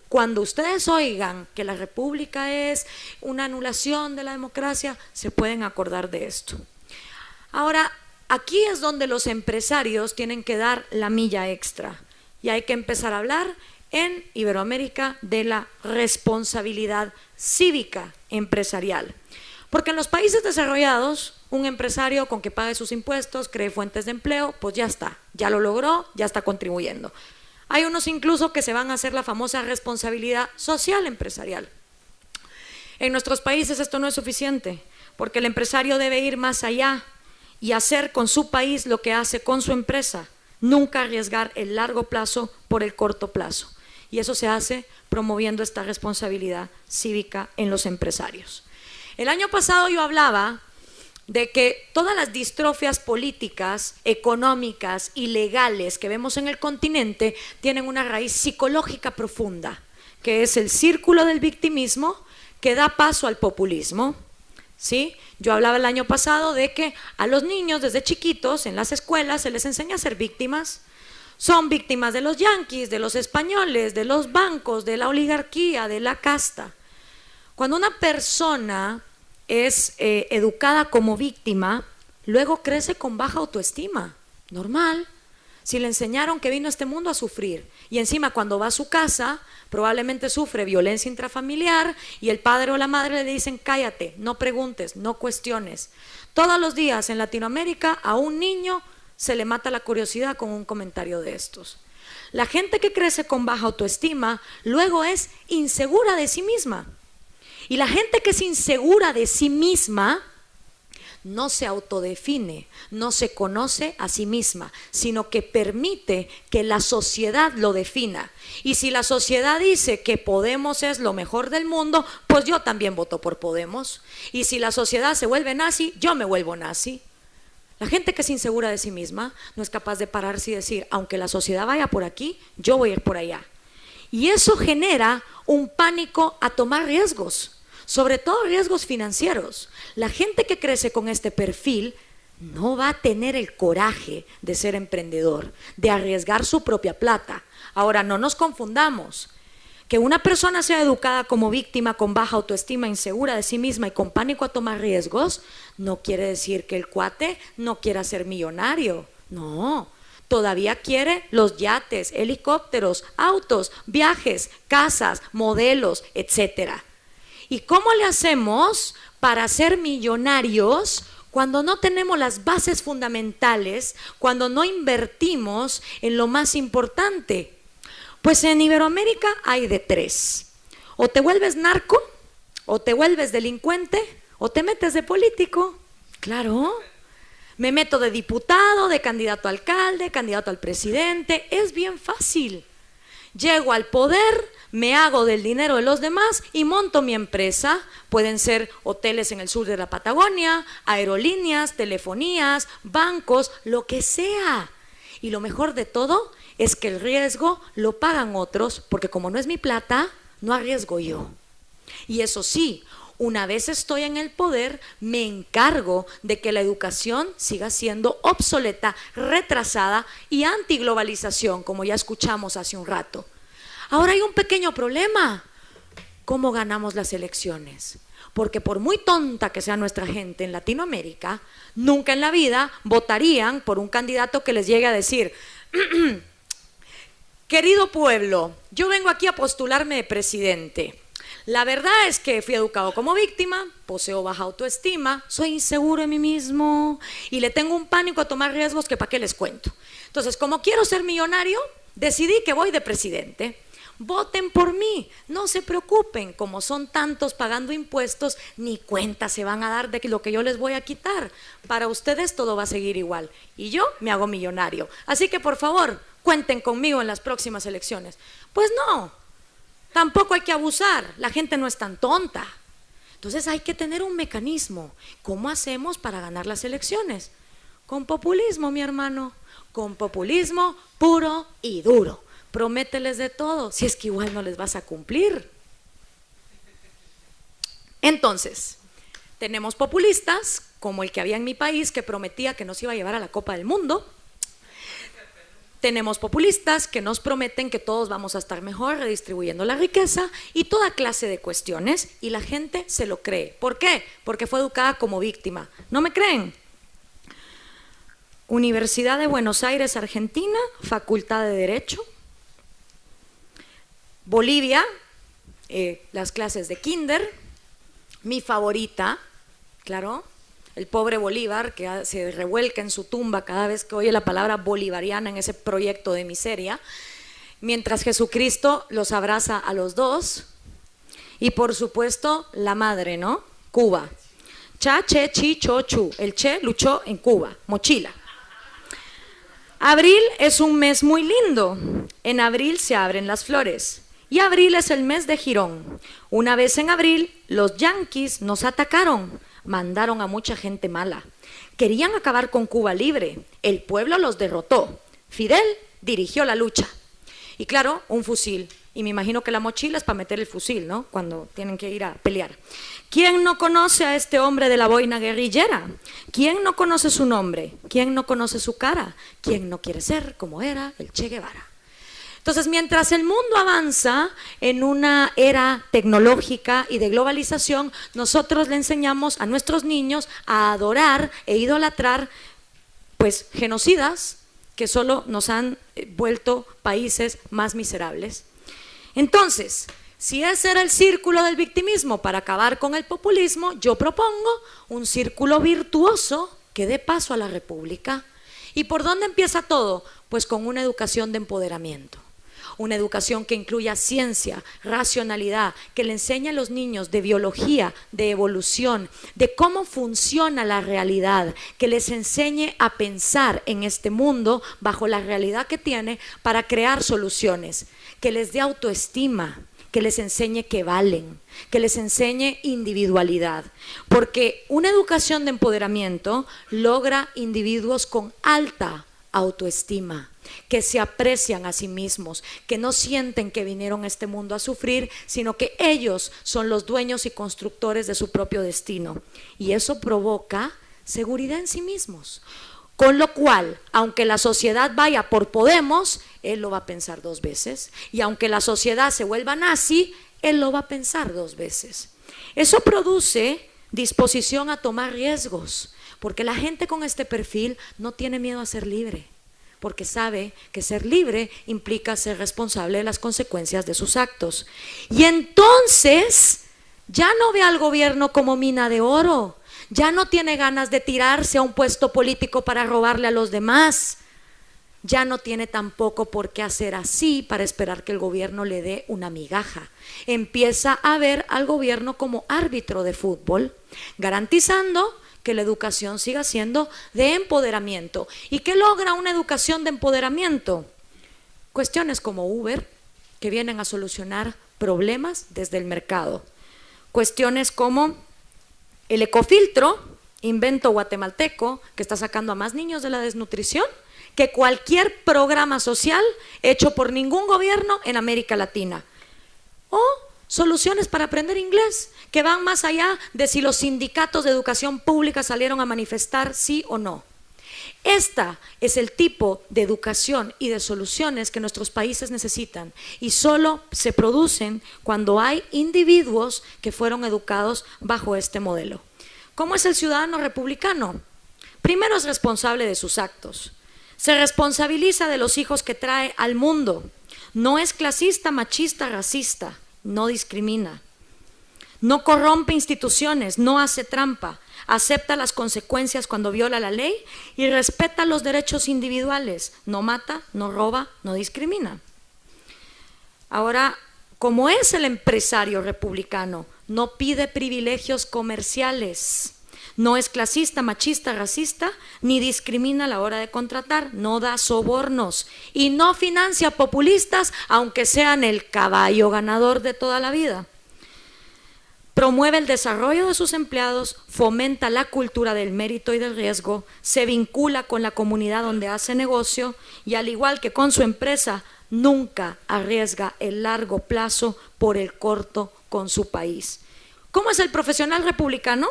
[SPEAKER 2] cuando ustedes oigan que la república es una anulación de la democracia, se pueden acordar de esto. Ahora, aquí es donde los empresarios tienen que dar la milla extra. Y hay que empezar a hablar en Iberoamérica de la responsabilidad cívica empresarial. Porque en los países desarrollados, un empresario con que pague sus impuestos, cree fuentes de empleo, pues ya está, ya lo logró, ya está contribuyendo. Hay unos incluso que se van a hacer la famosa responsabilidad social empresarial. En nuestros países esto no es suficiente, porque el empresario debe ir más allá y hacer con su país lo que hace con su empresa, nunca arriesgar el largo plazo por el corto plazo. Y eso se hace promoviendo esta responsabilidad cívica en los empresarios. El año pasado yo hablaba de que todas las distrofias políticas, económicas y legales que vemos en el continente tienen una raíz psicológica profunda, que es el círculo del victimismo que da paso al populismo. ¿Sí? Yo hablaba el año pasado de que a los niños desde chiquitos en las escuelas se les enseña a ser víctimas. Son víctimas de los yanquis, de los españoles, de los bancos, de la oligarquía, de la casta. Cuando una persona es educada como víctima, luego crece con baja autoestima, normal. Si le enseñaron que vino a este mundo a sufrir y encima cuando va a su casa probablemente sufre violencia intrafamiliar y el padre o la madre le dicen cállate, no preguntes, no cuestiones. Todos los días en Latinoamérica a un niño se le mata la curiosidad con un comentario de estos. La gente que crece con baja autoestima luego es insegura de sí misma. Y la gente que es insegura de sí misma no se autodefine, no se conoce a sí misma, sino que permite que la sociedad lo defina. Y si la sociedad dice que Podemos es lo mejor del mundo, pues yo también voto por Podemos. Y si la sociedad se vuelve nazi, yo me vuelvo nazi. La gente que es insegura de sí misma no es capaz de pararse y decir, aunque la sociedad vaya por aquí, yo voy a ir por allá. Y eso genera un pánico a tomar riesgos, sobre todo riesgos financieros. La gente que crece con este perfil no va a tener el coraje de ser emprendedor, de arriesgar su propia plata. Ahora, no nos confundamos. Que una persona sea educada como víctima, con baja autoestima, insegura de sí misma y con pánico a tomar riesgos, no quiere decir que el cuate no quiera ser millonario. No, todavía quiere los yates, helicópteros, autos, viajes, casas, modelos, etcétera. ¿Y cómo le hacemos para ser millonarios cuando no tenemos las bases fundamentales, cuando no invertimos en lo más importante? Pues en Iberoamérica hay de tres: o te vuelves narco, o te vuelves delincuente, o te metes de político. Claro, me meto de diputado, de candidato a alcalde, candidato al presidente, es bien fácil. Llego al poder, me hago del dinero de los demás y monto mi empresa. Pueden ser hoteles en el sur de la Patagonia, aerolíneas, telefonías, bancos, lo que sea. Y lo mejor de todo es que el riesgo lo pagan otros, porque como no es mi plata, no arriesgo yo. Y eso sí, una vez estoy en el poder, me encargo de que la educación siga siendo obsoleta, retrasada y antiglobalización, como ya escuchamos hace un rato. Ahora hay un pequeño problema: ¿cómo ganamos las elecciones? Porque por muy tonta que sea nuestra gente en Latinoamérica, nunca en la vida votarían por un candidato que les llegue a decir: querido pueblo, yo vengo aquí a postularme de presidente. La verdad es que fui educado como víctima, poseo baja autoestima, soy inseguro en mí mismo y le tengo un pánico a tomar riesgos que para qué les cuento. Entonces, como quiero ser millonario, decidí que voy de presidente. Voten por mí, no se preocupen, como son tantos pagando impuestos, ni cuenta se van a dar de lo que yo les voy a quitar. Para ustedes todo va a seguir igual y yo me hago millonario. Así que por favor, cuenten conmigo en las próximas elecciones. Pues no, tampoco hay que abusar, la gente no es tan tonta. Entonces hay que tener un mecanismo. ¿Cómo hacemos para ganar las elecciones? Con populismo, mi hermano, con populismo puro y duro. Promételes de todo, si es que igual no les vas a cumplir. Entonces, tenemos populistas, como el que había en mi país, que prometía que nos iba a llevar a la Copa del Mundo. Tenemos populistas que nos prometen que todos vamos a estar mejor redistribuyendo la riqueza y toda clase de cuestiones, y la gente se lo cree. ¿Por qué? Porque fue educada como víctima. ¿No me creen? Universidad de Buenos Aires, Argentina, Facultad de Derecho. Bolivia, las clases de kinder. Mi favorita, claro, el pobre Bolívar, que se revuelca en su tumba cada vez que oye la palabra bolivariana en ese proyecto de miseria, mientras Jesucristo los abraza a los dos. Y por supuesto la madre, ¿no? Cuba. Cha, che, chi, cho, chu. El che luchó en Cuba, mochila. Abril es un mes muy lindo. En abril se abren las flores. Y abril es el mes de Girón. Una vez en abril, los yanquis nos atacaron, mandaron a mucha gente mala. Querían acabar con Cuba libre, el pueblo los derrotó. Fidel dirigió la lucha. Y claro, un fusil. Y me imagino que la mochila es para meter el fusil, ¿no? Cuando tienen que ir a pelear. ¿Quién no conoce a este hombre de la boina guerrillera? ¿Quién no conoce su nombre? ¿Quién no conoce su cara? ¿Quién no quiere ser como era el Che Guevara? Entonces, mientras el mundo avanza en una era tecnológica y de globalización, nosotros le enseñamos a nuestros niños a adorar e idolatrar, pues, genocidas que solo nos han vuelto países más miserables. Entonces, si ese era el círculo del victimismo para acabar con el populismo, yo propongo un círculo virtuoso que dé paso a la república. ¿Y por dónde empieza todo? Pues con una educación de empoderamiento. Una educación que incluya ciencia, racionalidad, que le enseñe a los niños de biología, de evolución, de cómo funciona la realidad, que les enseñe a pensar en este mundo bajo la realidad que tiene para crear soluciones, que les dé autoestima, que les enseñe que valen, que les enseñe individualidad, porque una educación de empoderamiento logra individuos con alta autoestima, que se aprecian a sí mismos, que no sienten que vinieron a este mundo a sufrir, sino que ellos son los dueños y constructores de su propio destino. Y eso provoca seguridad en sí mismos. Con lo cual, aunque la sociedad vaya por Podemos, él lo va a pensar dos veces. Y aunque la sociedad se vuelva nazi, él lo va a pensar dos veces. Eso produce disposición a tomar riesgos. Porque la gente con este perfil no tiene miedo a ser libre, porque sabe que ser libre implica ser responsable de las consecuencias de sus actos. Y entonces ya no ve al gobierno como mina de oro, ya no tiene ganas de tirarse a un puesto político para robarle a los demás, ya no tiene tampoco por qué hacer así para esperar que el gobierno le dé una migaja. Empieza a ver al gobierno como árbitro de fútbol, garantizando que la educación siga siendo de empoderamiento. ¿Y qué logra una educación de empoderamiento? Cuestiones como Uber, que vienen a solucionar problemas desde el mercado. Cuestiones como el ecofiltro, invento guatemalteco, que está sacando a más niños de la desnutrición que cualquier programa social hecho por ningún gobierno en América Latina. O soluciones para aprender inglés, que van más allá de si los sindicatos de educación pública salieron a manifestar sí o no. Esta es el tipo de educación y de soluciones que nuestros países necesitan, y solo se producen cuando hay individuos que fueron educados bajo este modelo. ¿Cómo es el ciudadano republicano? Primero, es responsable de sus actos. Se responsabiliza de los hijos que trae al mundo. No es clasista, machista, racista. No discrimina. No corrompe instituciones, no hace trampa. Acepta las consecuencias cuando viola la ley y respeta los derechos individuales. No mata, no roba, no discrimina. Ahora, como es el empresario republicano, no pide privilegios comerciales. No es clasista, machista, racista, ni discrimina a la hora de contratar, no da sobornos y no financia populistas, aunque sean el caballo ganador de toda la vida. Promueve el desarrollo de sus empleados, fomenta la cultura del mérito y del riesgo, se vincula con la comunidad donde hace negocio y, al igual que con su empresa, nunca arriesga el largo plazo por el corto con su país. ¿Cómo es el profesional republicano?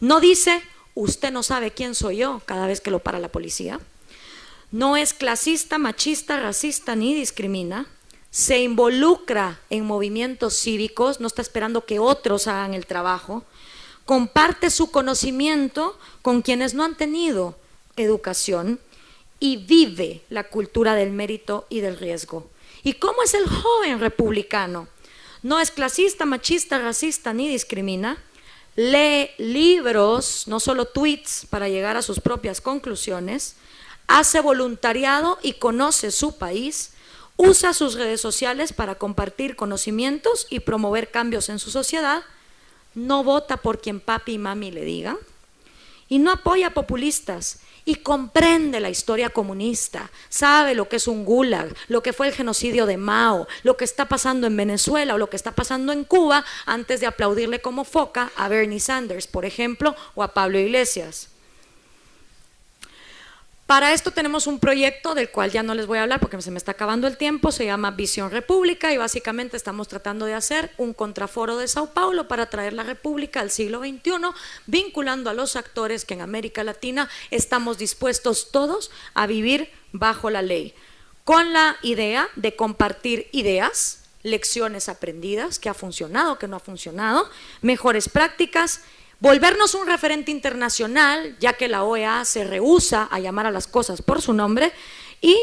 [SPEAKER 2] No dice, usted no sabe quién soy yo cada vez que lo para la policía. No es clasista, machista, racista ni discrimina. Se involucra en movimientos cívicos, no está esperando que otros hagan el trabajo. Comparte su conocimiento con quienes no han tenido educación y vive la cultura del mérito y del riesgo. ¿Y cómo es el joven republicano? No es clasista, machista, racista ni discrimina. Lee libros, no solo tweets, para llegar a sus propias conclusiones, hace voluntariado y conoce su país, usa sus redes sociales para compartir conocimientos y promover cambios en su sociedad, no vota por quien papi y mami le digan, y no apoya populistas, y comprende la historia comunista, sabe lo que es un gulag, lo que fue el genocidio de Mao, lo que está pasando en Venezuela o lo que está pasando en Cuba, antes de aplaudirle como foca a Bernie Sanders, por ejemplo, o a Pablo Iglesias. Para esto tenemos un proyecto del cual ya no les voy a hablar porque se me está acabando el tiempo, se llama Visión República, y básicamente estamos tratando de hacer un contraforo de Sao Paulo para traer la República al siglo XXI, vinculando a los actores que en América Latina estamos dispuestos todos a vivir bajo la ley, con la idea de compartir ideas, lecciones aprendidas, que ha funcionado, que no ha funcionado, mejores prácticas, volvernos un referente internacional, ya que la OEA se rehúsa a llamar a las cosas por su nombre, y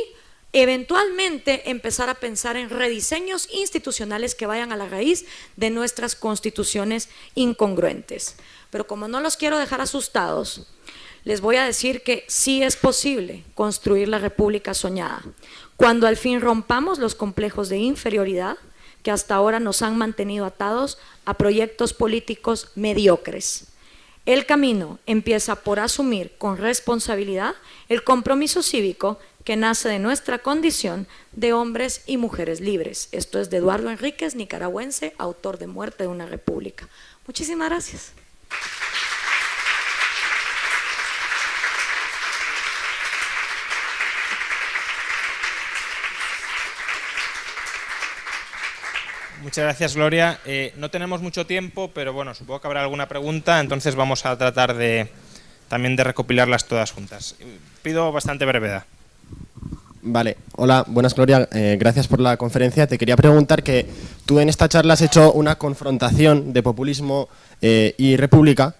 [SPEAKER 2] eventualmente empezar a pensar en rediseños institucionales que vayan a la raíz de nuestras constituciones incongruentes. Pero como no los quiero dejar asustados, les voy a decir que sí es posible construir la república soñada, cuando al fin rompamos los complejos de inferioridad que hasta ahora nos han mantenido atados a proyectos políticos mediocres. El camino empieza por asumir con responsabilidad el compromiso cívico que nace de nuestra condición de hombres y mujeres libres. Esto es de Eduardo Enríquez, nicaragüense, autor de Muerte de una República. Muchísimas gracias.
[SPEAKER 1] Muchas gracias, Gloria. No tenemos mucho tiempo, pero bueno, supongo que habrá alguna pregunta, entonces vamos a tratar también de recopilarlas todas juntas. Pido bastante brevedad.
[SPEAKER 3] Vale, hola, buenas, Gloria, gracias por la conferencia. Te quería preguntar que tú en esta charla has hecho una confrontación de populismo y república,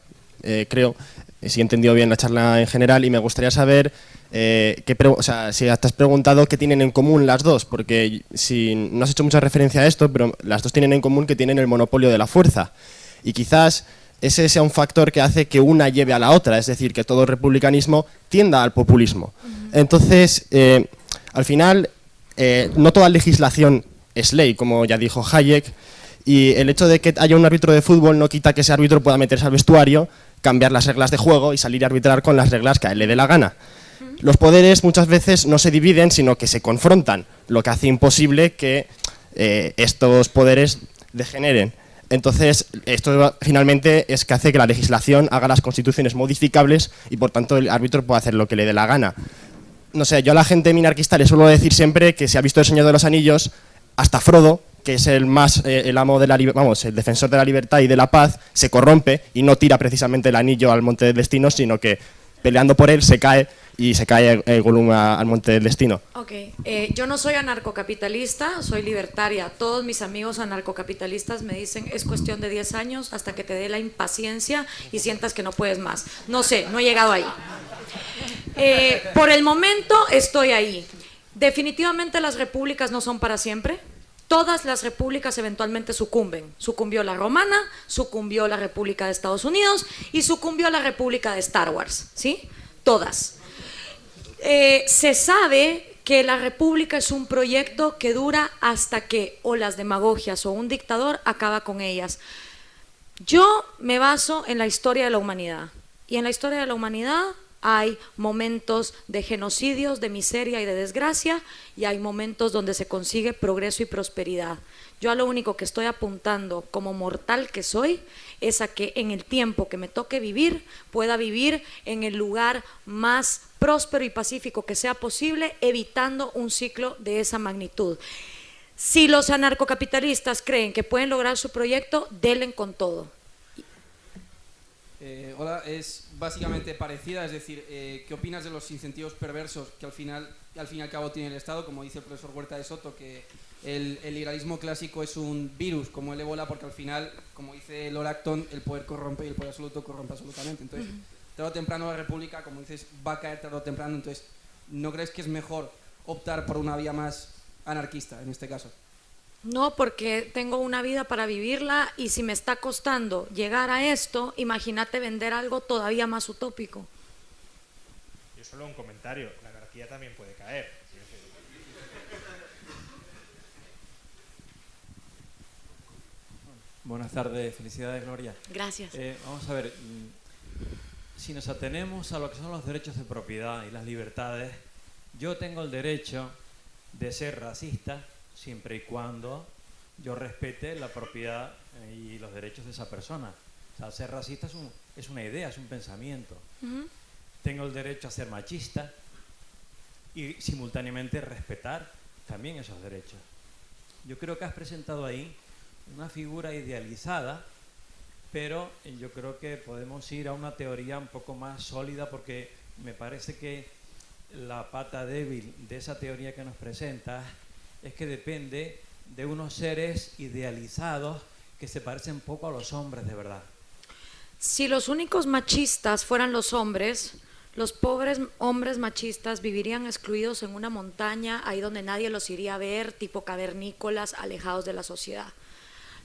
[SPEAKER 3] creo. si he entendido bien la charla en general, y me gustaría saber si te has preguntado qué tienen en común las dos, porque si no has hecho mucha referencia a esto, pero las dos tienen en común que tienen el monopolio de la fuerza. Y quizás ese sea un factor que hace que una lleve a la otra, es decir, que todo republicanismo tienda al populismo. Entonces, al final, no toda legislación es ley, como ya dijo Hayek, y el hecho de que haya un árbitro de fútbol no quita que ese árbitro pueda meterse al vestuario, cambiar las reglas de juego y salir a arbitrar con las reglas que a él le dé la gana. Los poderes muchas veces no se dividen, sino que se confrontan, lo que hace imposible que estos poderes degeneren. Entonces, esto finalmente es que hace que la legislación haga las constituciones modificables y, por tanto, el árbitro puede hacer lo que le dé la gana. No sé, yo a la gente minarquista le suelo decir siempre que si ha visto El Señor de los Anillos, hasta Frodo, que es el amo de la el defensor de la libertad y de la paz, se corrompe y no tira precisamente el anillo al monte del destino, sino que peleando por él se cae y se cae Gollum al monte del destino.
[SPEAKER 2] Ok, yo no soy anarcocapitalista, soy libertaria. Todos mis amigos anarcocapitalistas me dicen es cuestión de 10 años hasta que te dé la impaciencia y sientas que no puedes más. No sé, no he llegado ahí. Por el momento estoy ahí. Definitivamente las repúblicas no son para siempre. Todas las repúblicas eventualmente sucumben. Sucumbió la romana, sucumbió la República de Estados Unidos y sucumbió la República de Star Wars, ¿sí? Todas. Se sabe que la república es un proyecto que dura hasta que o las demagogias o un dictador acaba con ellas. Yo me baso en la historia de la humanidad, y en la historia de la humanidad hay momentos de genocidios, de miseria y de desgracia, y hay momentos donde se consigue progreso y prosperidad. Yo a lo único que estoy apuntando como mortal que soy es a que en el tiempo que me toque vivir, pueda vivir en el lugar más próspero y pacífico que sea posible, evitando un ciclo de esa magnitud. Si los anarcocapitalistas creen que pueden lograr su proyecto, denle con todo.
[SPEAKER 4] Hola, es básicamente parecida, es decir, ¿qué opinas de los incentivos perversos que al fin y al cabo tiene el Estado? Como dice el profesor Huerta de Soto, que el liberalismo clásico es un virus como el ébola, porque al final, como dice Lord Acton, el poder corrompe y el poder absoluto corrompe absolutamente. Entonces, tarde o temprano la república, como dices, va a caer tarde o temprano. Entonces, ¿no crees que es mejor optar por una vía más anarquista en este caso?
[SPEAKER 2] No, porque tengo una vida para vivirla, y si me está costando llegar a esto, imagínate vender algo todavía más utópico.
[SPEAKER 1] Yo solo un comentario, la anarquía también puede caer.
[SPEAKER 5] Buenas tardes, felicidades, Gloria.
[SPEAKER 2] Gracias.
[SPEAKER 5] Vamos a ver, si nos atenemos a lo que son los derechos de propiedad y las libertades, yo tengo el derecho de ser racista siempre y cuando yo respete la propiedad y los derechos de esa persona. O sea, ser racista es una idea, es un pensamiento. Tengo el derecho a ser machista y simultáneamente respetar también esos derechos. Yo creo que has presentado ahí una figura idealizada, pero yo creo que podemos ir a una teoría un poco más sólida, porque me parece que la pata débil de esa teoría que nos presentas es que depende de unos seres idealizados que se parecen poco a los hombres de verdad.
[SPEAKER 2] Si los únicos machistas fueran los hombres, los pobres hombres machistas vivirían excluidos en una montaña, ahí donde nadie los iría a ver, tipo cavernícolas, alejados de la sociedad.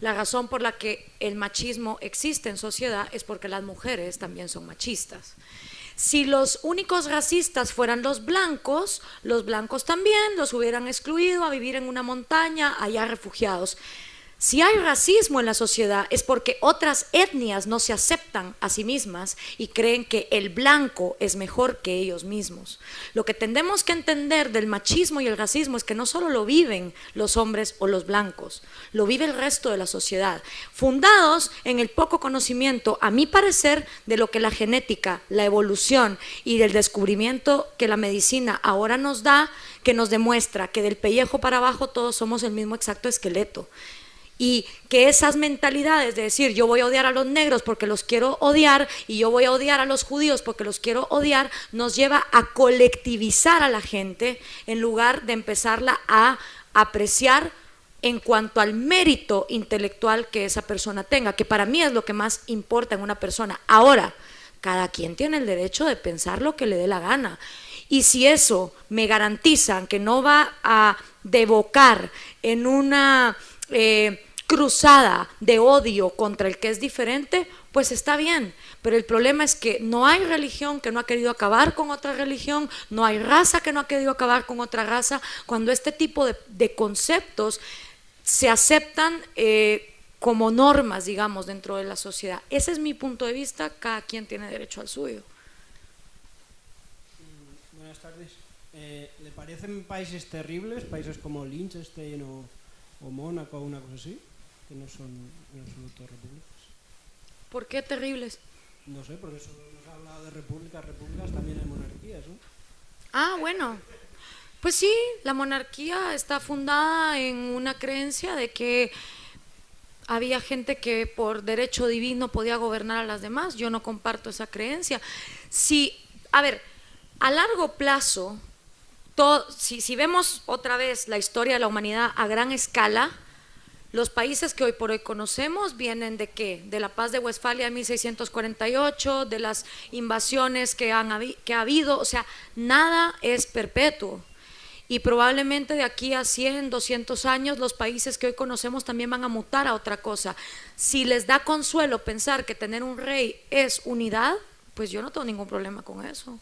[SPEAKER 2] La razón por la que el machismo existe en sociedad es porque las mujeres también son machistas. Si los únicos racistas fueran los blancos también los hubieran excluido a vivir en una montaña, allá refugiados. Si hay racismo en la sociedad es porque otras etnias no se aceptan a sí mismas y creen que el blanco es mejor que ellos mismos. Lo que tenemos que entender del machismo y el racismo es que no solo lo viven los hombres o los blancos, lo vive el resto de la sociedad, fundados en el poco conocimiento, a mi parecer, de lo que la genética, la evolución y del descubrimiento que la medicina ahora nos da, que nos demuestra que del pellejo para abajo todos somos el mismo exacto esqueleto. Y que esas mentalidades de decir yo voy a odiar a los negros porque los quiero odiar y yo voy a odiar a los judíos porque los quiero odiar, nos lleva a colectivizar a la gente en lugar de empezarla a apreciar en cuanto al mérito intelectual que esa persona tenga, que para mí es lo que más importa en una persona. Ahora, Cada quien tiene el derecho de pensar lo que le dé la gana. Y si eso me garantizan que no va a devocar en una cruzada de odio contra el que es diferente, pues está bien. Pero el problema es que no hay religión que no ha querido acabar con otra religión, no hay raza que no ha querido acabar con otra raza, cuando este tipo de conceptos se aceptan como normas, digamos, dentro de la sociedad. Ese es mi punto de vista, cada quien tiene derecho al suyo.
[SPEAKER 6] Buenas tardes. ¿Le parecen países terribles, países como Liechtenstein o Mónaco o una cosa así, que no son en absoluto repúblicas?
[SPEAKER 2] ¿Por qué terribles?
[SPEAKER 6] No sé, porque solo nos ha hablado de repúblicas, también hay monarquías, ¿no?
[SPEAKER 2] Ah, bueno. Pues sí, la monarquía está fundada en una creencia de que había gente que por derecho divino podía gobernar a las demás. Yo no comparto esa creencia. Sí, a ver, a largo plazo, si vemos otra vez la historia de la humanidad a gran escala, los países que hoy por hoy conocemos vienen ¿de qué? De la paz de Westfalia de 1648, de las invasiones que ha habido, o sea, nada es perpetuo. Y probablemente de aquí a 100, 200 años los países que hoy conocemos también van a mutar a otra cosa. Si les da consuelo pensar que tener un rey es unidad, pues yo no tengo ningún problema con eso.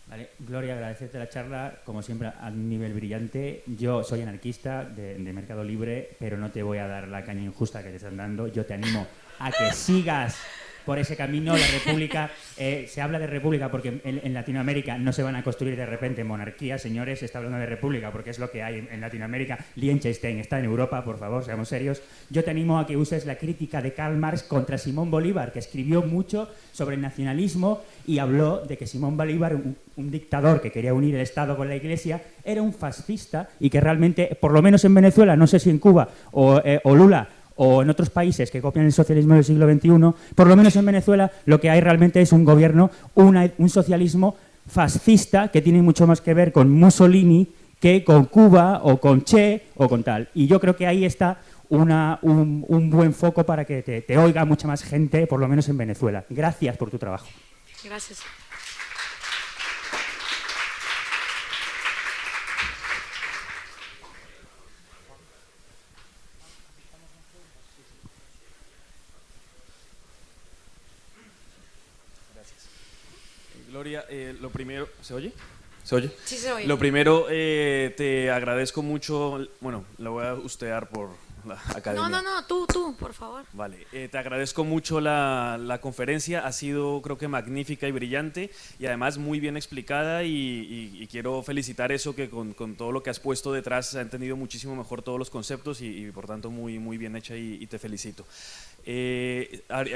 [SPEAKER 7] Vale, Gloria, agradecerte la charla, como siempre, a un nivel brillante. Yo soy anarquista de Mercado Libre, pero no te voy a dar la caña injusta que te están dando. Yo te animo a que sigas por ese camino. La república, se habla de república porque en Latinoamérica no se van a construir de repente monarquías, señores, se está hablando de república porque es lo que hay en Latinoamérica. Liechtenstein está en Europa, por favor, seamos serios. Yo te animo a que uses la crítica de Karl Marx contra Simón Bolívar, que escribió mucho sobre el nacionalismo y habló de que Simón Bolívar, un dictador que quería unir el Estado con la Iglesia, era un fascista y que realmente, por lo menos en Venezuela, no sé si en Cuba o Lula, o en otros países que copian el socialismo del siglo XXI, por lo menos en Venezuela lo que hay realmente es un gobierno, un socialismo fascista que tiene mucho más que ver con Mussolini que con Cuba o con Che o con tal. Y yo creo que ahí está un buen foco para que te oiga mucha más gente, por lo menos en Venezuela. Gracias por tu trabajo.
[SPEAKER 2] Gracias.
[SPEAKER 8] Gloria, lo primero, ¿se oye? ¿Se oye?
[SPEAKER 2] Sí, se oye.
[SPEAKER 8] Lo primero, te agradezco mucho, bueno, la voy a ustear por la academia.
[SPEAKER 2] No, tú, por favor.
[SPEAKER 8] Vale, te agradezco mucho la conferencia, ha sido creo que magnífica y brillante y además muy bien explicada y quiero felicitar eso que con todo lo que has puesto detrás se ha entendido muchísimo mejor todos los conceptos y por tanto muy bien hecha y te felicito.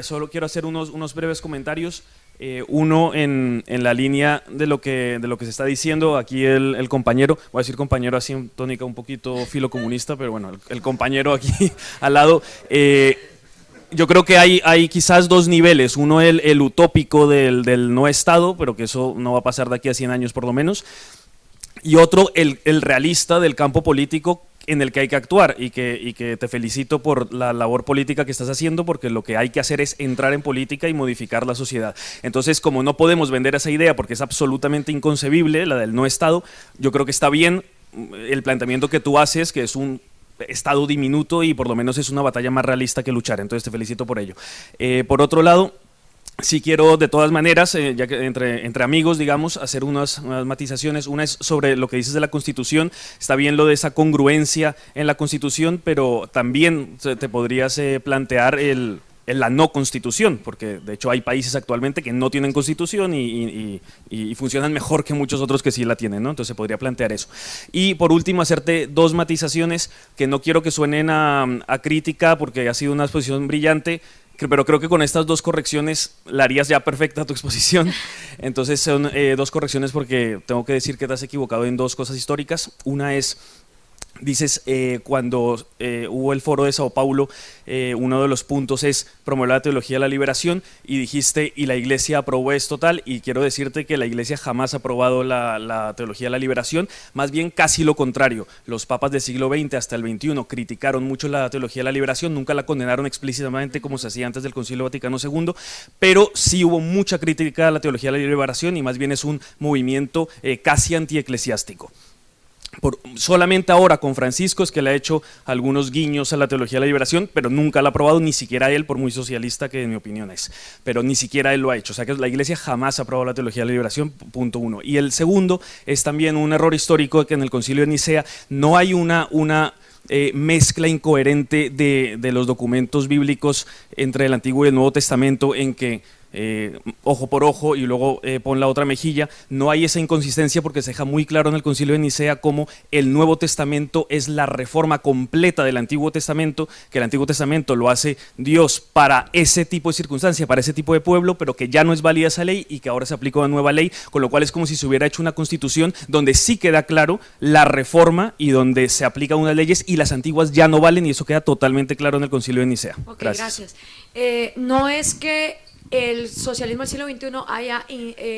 [SPEAKER 8] Solo quiero hacer unos breves comentarios. Uno en la línea de lo que se está diciendo aquí el compañero, voy a decir compañero así en tónica un poquito filocomunista, pero bueno, el compañero aquí al lado. Yo creo que hay quizás dos niveles, uno el utópico del no Estado, pero que eso no va a pasar de aquí a 100 años por lo menos, y otro el realista del campo político en el que hay que actuar y que te felicito por la labor política que estás haciendo, porque lo que hay que hacer es entrar en política y modificar la sociedad. Entonces, como no podemos vender esa idea porque es absolutamente inconcebible, la del no Estado, yo creo que está bien el planteamiento que tú haces, que es un Estado diminuto y por lo menos es una batalla más realista que luchar, entonces te felicito por ello. Por otro lado, sí quiero de todas maneras, ya que entre amigos, digamos, hacer unas matizaciones. Una es sobre lo que dices de la Constitución. Está bien lo de esa congruencia en la Constitución, pero también te podrías plantear la no Constitución, porque de hecho hay países actualmente que no tienen Constitución y funcionan mejor que muchos otros que sí la tienen, ¿no? Entonces se podría plantear eso. Y por último, hacerte dos matizaciones que no quiero que suenen a crítica, porque ha sido una exposición brillante, pero creo que con estas dos correcciones la harías ya perfecta tu exposición. Entonces son dos correcciones porque tengo que decir que te has equivocado en dos cosas históricas. Una es Dices, cuando hubo el foro de Sao Paulo, uno de los puntos es promover la teología de la liberación, y dijiste, y la Iglesia aprobó esto tal, y quiero decirte que la Iglesia jamás ha aprobado la teología de la liberación, más bien casi lo contrario. Los papas del siglo XX hasta el XXI criticaron mucho la teología de la liberación, nunca la condenaron explícitamente como se hacía antes del Concilio Vaticano II, pero sí hubo mucha crítica a la teología de la liberación, y más bien es un movimiento casi antieclesiástico. Solamente ahora con Francisco es que le ha hecho algunos guiños a la teología de la liberación, pero nunca la ha aprobado, ni siquiera él, por muy socialista que en mi opinión es, pero ni siquiera él lo ha hecho. O sea que la Iglesia jamás ha aprobado la teología de la liberación, punto uno. Y el segundo es también un error histórico de que en el Concilio de Nicea no hay una mezcla incoherente de los documentos bíblicos entre el Antiguo y el Nuevo Testamento, en que ojo por ojo y luego pon la otra mejilla. No hay esa inconsistencia porque se deja muy claro en el Concilio de Nicea cómo el Nuevo Testamento es la reforma completa del Antiguo Testamento, que el Antiguo Testamento lo hace Dios para ese tipo de circunstancia, para ese tipo de pueblo, pero que ya no es válida esa ley y que ahora se aplica una nueva ley, con lo cual es como si se hubiera hecho una constitución donde sí queda claro la reforma y donde se aplican unas leyes y las antiguas ya no valen, y eso queda totalmente claro en el Concilio de Nicea.
[SPEAKER 2] Gracias. No es que el socialismo del siglo XXI haya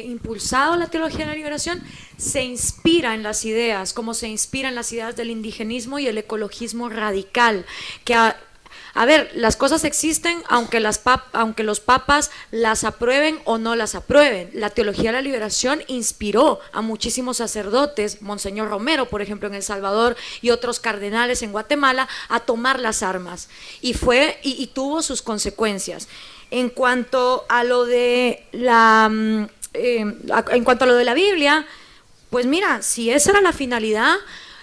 [SPEAKER 2] impulsado la teología de la liberación, se inspira en las ideas, como se inspira en las ideas del indigenismo y el ecologismo radical, que a ver, las cosas existen aunque los papas las aprueben o no las aprueben. La teología de la liberación inspiró a muchísimos sacerdotes, Monseñor Romero, por ejemplo, en El Salvador, y otros cardenales en Guatemala, a tomar las armas, y tuvo sus consecuencias. En cuanto a lo de la Biblia, pues mira, si esa era la finalidad,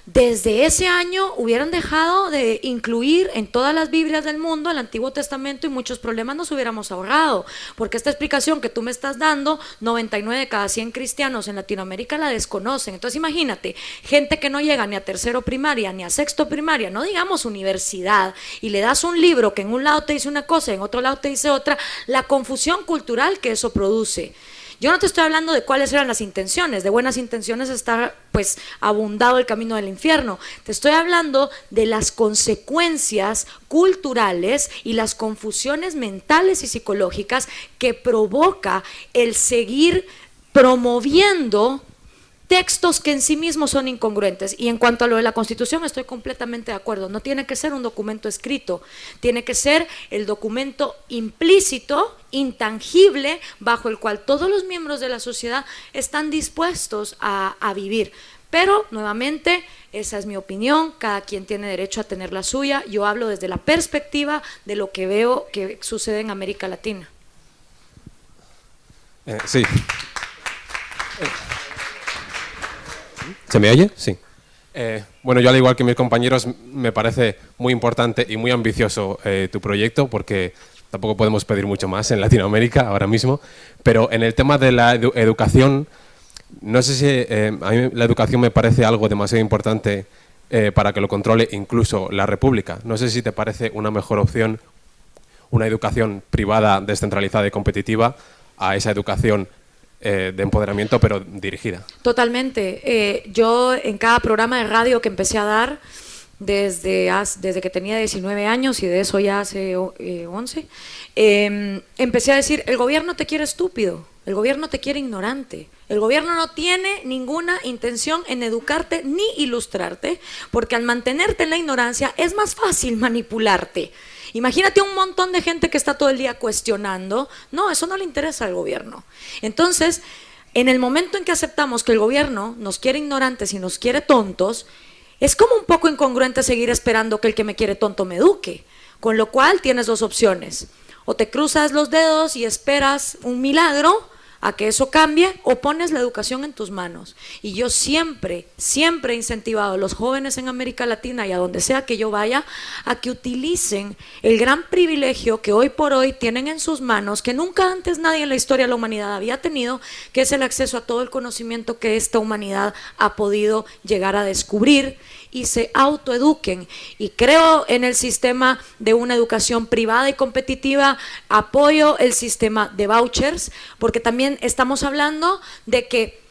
[SPEAKER 2] desde ese año hubieran dejado de incluir en todas las Biblias del mundo el Antiguo Testamento y muchos problemas nos hubiéramos ahorrado, porque esta explicación que tú me estás dando, 99 de cada 100 cristianos en Latinoamérica la desconocen. Entonces imagínate, gente que no llega ni a tercero primaria ni a sexto primaria, no digamos universidad, y le das un libro que en un lado te dice una cosa y en otro lado te dice otra, la confusión cultural que eso produce. Yo no te estoy hablando de cuáles eran las intenciones, de buenas intenciones está pues abundado el camino del infierno. Te estoy hablando de las consecuencias culturales y las confusiones mentales y psicológicas que provoca el seguir promoviendo textos que en sí mismos son incongruentes. Y en cuanto a lo de la Constitución, estoy completamente de acuerdo. No tiene que ser un documento escrito, tiene que ser el documento implícito, intangible, bajo el cual todos los miembros de la sociedad están dispuestos a vivir. Pero, nuevamente, esa es mi opinión, cada quien tiene derecho a tener la suya. Yo hablo desde la perspectiva de lo que veo que sucede en América Latina.
[SPEAKER 9] Sí. ¿Se me oye? Sí. Bueno, yo al igual que mis compañeros me parece muy importante y muy ambicioso tu proyecto, porque tampoco podemos pedir mucho más en Latinoamérica ahora mismo, pero en el tema de la educación, no sé si a mí la educación me parece algo demasiado importante para que lo controle incluso la República. No sé si te parece una mejor opción una educación privada, descentralizada y competitiva a esa educación de empoderamiento, pero dirigida. Totalmente.
[SPEAKER 2] Yo en cada programa de radio que empecé a dar, desde que tenía 19 años y de eso ya hace 11, empecé a decir, el gobierno te quiere estúpido, el gobierno te quiere ignorante, el gobierno no tiene ninguna intención en educarte ni ilustrarte, porque al mantenerte en la ignorancia es más fácil manipularte. Imagínate un montón de gente que está todo el día cuestionando. No, eso no le interesa al gobierno. Entonces, en el momento en que aceptamos que el gobierno nos quiere ignorantes y nos quiere tontos, es como un poco incongruente seguir esperando que el que me quiere tonto me eduque. Con lo cual tienes dos opciones. O te cruzas los dedos y esperas un milagro a que eso cambie, o pones la educación en tus manos. Y yo siempre he incentivado a los jóvenes en América Latina y a donde sea que yo vaya, a que utilicen el gran privilegio que hoy por hoy tienen en sus manos, que nunca antes nadie en la historia de la humanidad había tenido, que es el acceso a todo el conocimiento que esta humanidad ha podido llegar a descubrir, y se autoeduquen. Y creo en el sistema de una educación privada y competitiva, apoyo el sistema de vouchers, porque también estamos hablando de que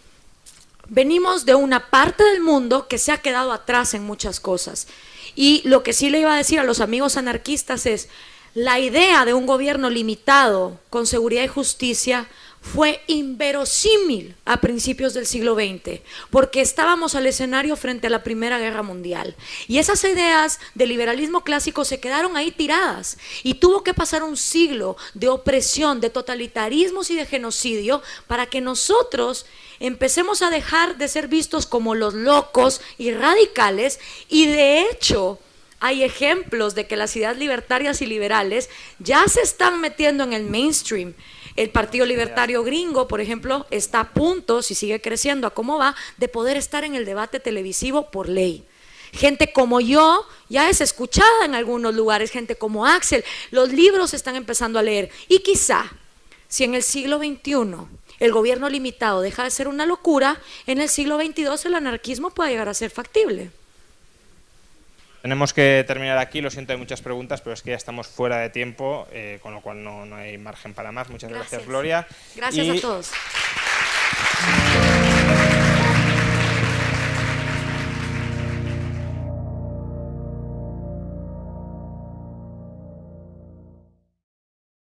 [SPEAKER 2] venimos de una parte del mundo que se ha quedado atrás en muchas cosas. Y lo que sí le iba a decir a los amigos anarquistas es, la idea de un gobierno limitado con seguridad y justicia fue inverosímil a principios del siglo XX, porque estábamos al escenario frente a la Primera Guerra Mundial. Y esas ideas del liberalismo clásico se quedaron ahí tiradas, y tuvo que pasar un siglo de opresión, de totalitarismos y de genocidio para que nosotros empecemos a dejar de ser vistos como los locos y radicales, y de hecho hay ejemplos de que las ideas libertarias y liberales ya se están metiendo en el mainstream. El Partido Libertario Gringo, por ejemplo, está a punto, si sigue creciendo a cómo va, de poder estar en el debate televisivo por ley. Gente como yo ya es escuchada en algunos lugares, gente como Axel, los libros se están empezando a leer. Y quizá, si en el siglo XXI el gobierno limitado deja de ser una locura, en el siglo XXII el anarquismo puede llegar a ser factible.
[SPEAKER 1] Tenemos que terminar aquí, lo siento, hay muchas preguntas, pero es que ya estamos fuera de tiempo, con lo cual no hay margen para más. Muchas gracias Gloria.
[SPEAKER 2] Gracias a todos.